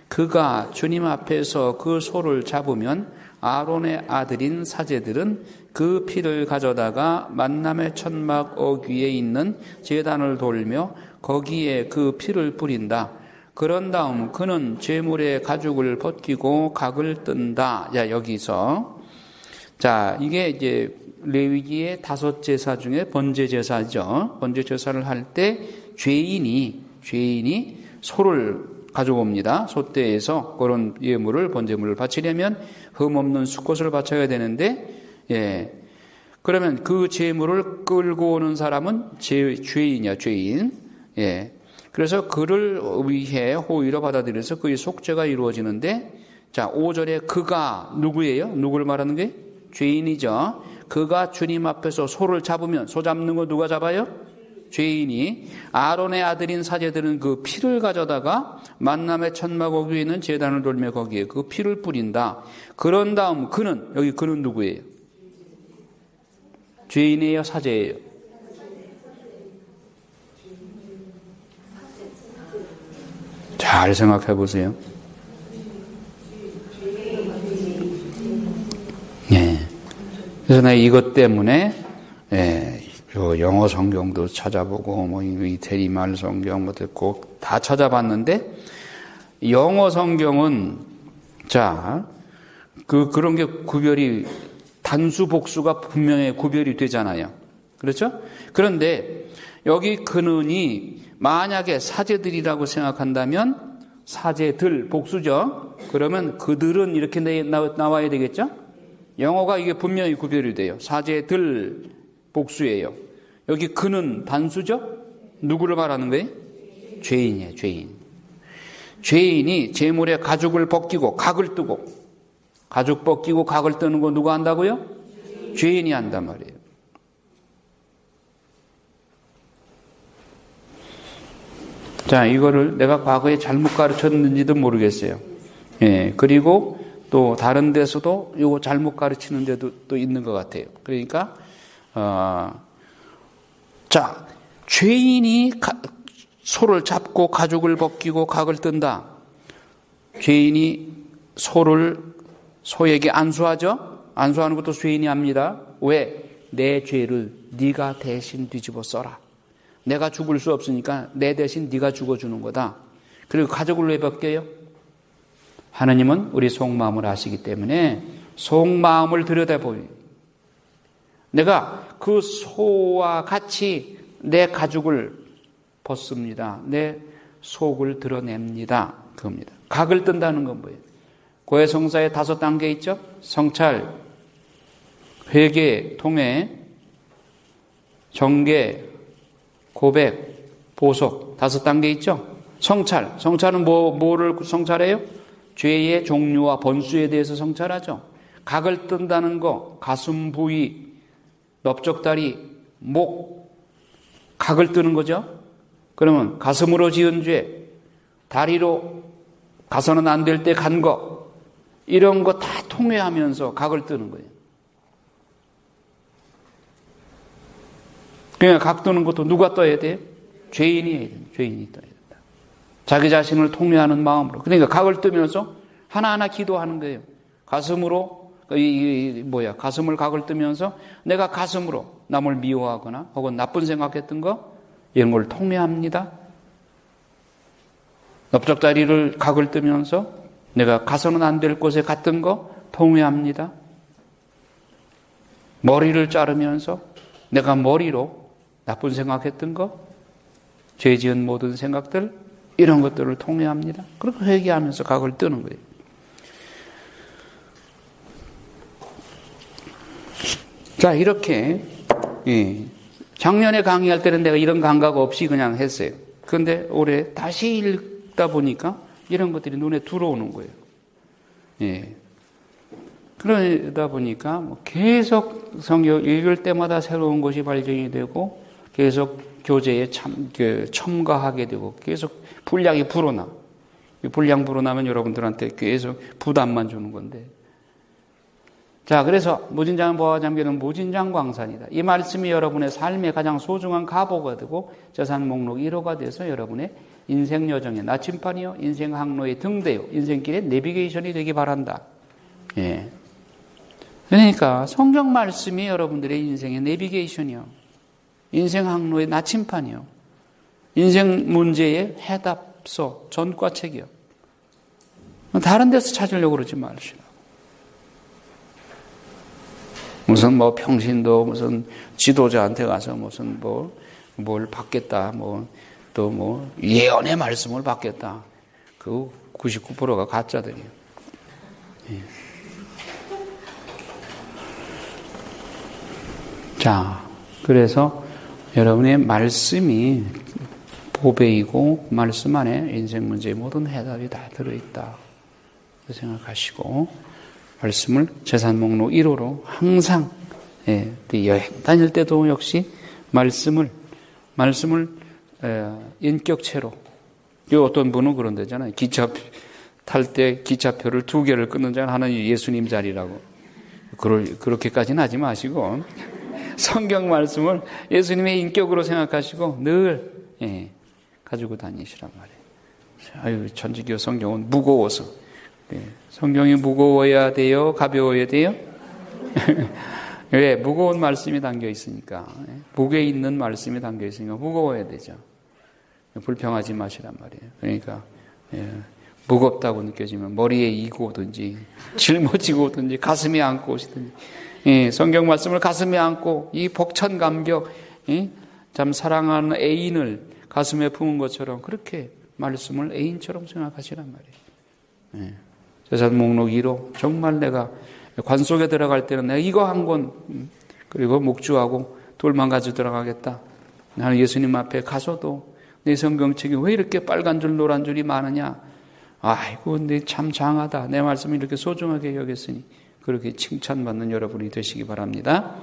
그가 주님 앞에서 그 소를 잡으면 아론의 아들인 사제들은 그 피를 가져다가 만남의 천막 어귀에 있는 제단을 돌며 거기에 그 피를 뿌린다. 그런 다음 그는 제물의 가죽을 벗기고 각을 뜬다. 자, 여기서 이게 이제 레위기의 5제사 중에 번제제사죠. 번제제사를 할 때 죄인이 소를 가져옵니다. 소떼에서 그런 예물을 번제물을 바치려면 흠없는 수컷을 바쳐야 되는데, 그러면 그 제물을 끌고 오는 사람은 죄인이야, 죄인. 그래서 그를 위해 호의로 받아들여서 그의 속죄가 이루어지는데, 5절에 그가 누구예요? 누구를 말하는 게? 죄인이죠. 그가 주님 앞에서 소를 잡으면, 소 잡는 거 누가 잡아요? 죄인이. 아론의 아들인 사제들은 그 피를 가져다가 만남의 천막 어귀에 있는 제단을 돌며 거기에 그 피를 뿌린다. 그런 다음 여기 그는 누구예요? 죄인이에요? 사제예요? 잘 생각해 보세요. 그래서 내가 이것 때문에 영어 성경도 찾아보고 이 대리말 성경 꼭 다 찾아봤는데 영어 성경은 그런 게 구별이 단수 복수가 분명히 구별이 되잖아요. 그렇죠? 그런데 여기 그는이 만약에 사제들이라고 생각한다면 사제들 복수죠. 그러면 그들은 이렇게 나와야 되겠죠? 영어가 이게 분명히 구별이 돼요. 사제들 복수예요. 여기 그는 단수죠? 누구를 말하는 거예요? 죄인이에요, 죄인. 죄인이 제물의 가죽을 벗기고 각을 뜨고, 가죽 벗기고 각을 뜨는 거 누가 한다고요? 죄인이 한단 말이에요. 이거를 내가 과거에 잘못 가르쳤는지도 모르겠어요. 그리고 또 다른 데서도 이거 잘못 가르치는 데도 또 있는 것 같아요. 그러니까 죄인이 소를 잡고 가죽을 벗기고 각을 뜬다. 죄인이 소에게 안수하죠. 안수하는 것도 죄인이 합니다. 왜? 내 죄를 네가 대신 뒤집어 써라. 내가 죽을 수 없으니까 내 대신 네가 죽어주는 거다. 그리고 가족을 왜 벗겨요? 하나님은 우리 속마음을 아시기 때문에 속마음을 들여다보니 내가 그 소와 같이 내 가죽을 벗습니다. 내 속을 드러냅니다. 그겁니다. 각을 뜬다는 건 뭐예요? 고해성사의 5단계 있죠? 성찰, 회개, 통회, 정계, 고백, 보석 5단계 있죠? 성찰. 성찰은 뭐를 성찰해요? 죄의 종류와 번수에 대해서 성찰하죠. 각을 뜬다는 거, 가슴 부위, 넓적다리, 목, 각을 뜨는 거죠. 그러면 가슴으로 지은 죄, 다리로 가서는 안 될 때 간 거, 이런 거 다 통회하면서 각을 뜨는 거예요. 그냥 각 뜨는 것도 누가 떠야 돼요? 죄인이 해야 돼요. 죄인이 떠야 된다. 자기 자신을 통회하는 마음으로. 그러니까 각을 뜨면서 하나하나 기도하는 거예요. 가슴으로, 가슴을 각을 뜨면서 내가 가슴으로 남을 미워하거나 혹은 나쁜 생각했던 거, 이런 걸 통회합니다. 넓적다리를 각을 뜨면서 내가 가서는 안 될 곳에 갔던 거 통회합니다. 머리를 자르면서 내가 머리로 나쁜 생각했던 거, 죄 지은 모든 생각들, 이런 것들을 통회합니다. 그렇게 회개하면서 각을 뜨는 거예요. 자, 이렇게 작년에 강의할 때는 내가 이런 감각 없이 그냥 했어요. 그런데 올해 다시 읽다 보니까 이런 것들이 눈에 들어오는 거예요. 그러다 보니까 계속 성경 읽을 때마다 새로운 것이 발견이 되고 계속 교제에 첨가하게 되고 계속 분량이 불어나. 분량 불어나면 여러분들한테 계속 부담만 주는 건데. 자, 그래서 무진장 보아 잠기는 무진장 광산이다. 이 말씀이 여러분의 삶의 가장 소중한 가보가 되고 재산 목록 1호가 돼서 여러분의 인생 여정의 나침판이요, 인생 항로의 등대요, 인생길의 내비게이션이 되기 바란다. 그러니까 성경 말씀이 여러분들의 인생의 내비게이션이요, 인생 항로의 나침판이요, 인생 문제의 해답서, 전과책이요. 다른 데서 찾으려고 그러지 마시라. 무슨 평신도 무슨 지도자한테 가서 무슨 뭘 받겠다, 또 예언의 말씀을 받겠다. 그 99%가 가짜들이에요. 자, 그래서 여러분의 말씀이 보배이고 말씀 안에 인생 문제의 모든 해답이 다 들어있다 생각하시고 말씀을 재산 목록 1호로 항상 여행 다닐 때도 역시 말씀을 인격체로. 어떤 분은 그런 데잖아요. 기차 탈 때 기차표를 2개를 끊는 자는 하나는 예수님 자리라고. 그렇게까지는 하지 마시고 성경 말씀을 예수님의 인격으로 생각하시고 늘 가지고 다니시란 말이에요. 천주교 성경은 무거워서. 성경이 무거워야 돼요? 가벼워야 돼요? 왜? 무거운 말씀이 담겨 있으니까. 무게 있는 말씀이 담겨 있으니까 무거워야 되죠. 불평하지 마시란 말이에요. 그러니까 무겁다고 느껴지면 머리에 이고 오든지 짊어지고 오든지 가슴에 안고 오시든지 성경 말씀을 가슴에 안고 이 복천 감격 참 사랑하는 애인을 가슴에 품은 것처럼 그렇게 말씀을 애인처럼 생각하시란 말이에요. 재산 목록 1호 정말 내가 관 속에 들어갈 때는 내가 이거 한 권 그리고 목주하고 돌만 가지고 들어가겠다. 나는 예수님 앞에 가서도 내 성경책이 왜 이렇게 빨간 줄 노란 줄이 많으냐. 아이고 내 참 장하다. 내 말씀을 이렇게 소중하게 여겼으니 그렇게 칭찬받는 여러분이 되시기 바랍니다.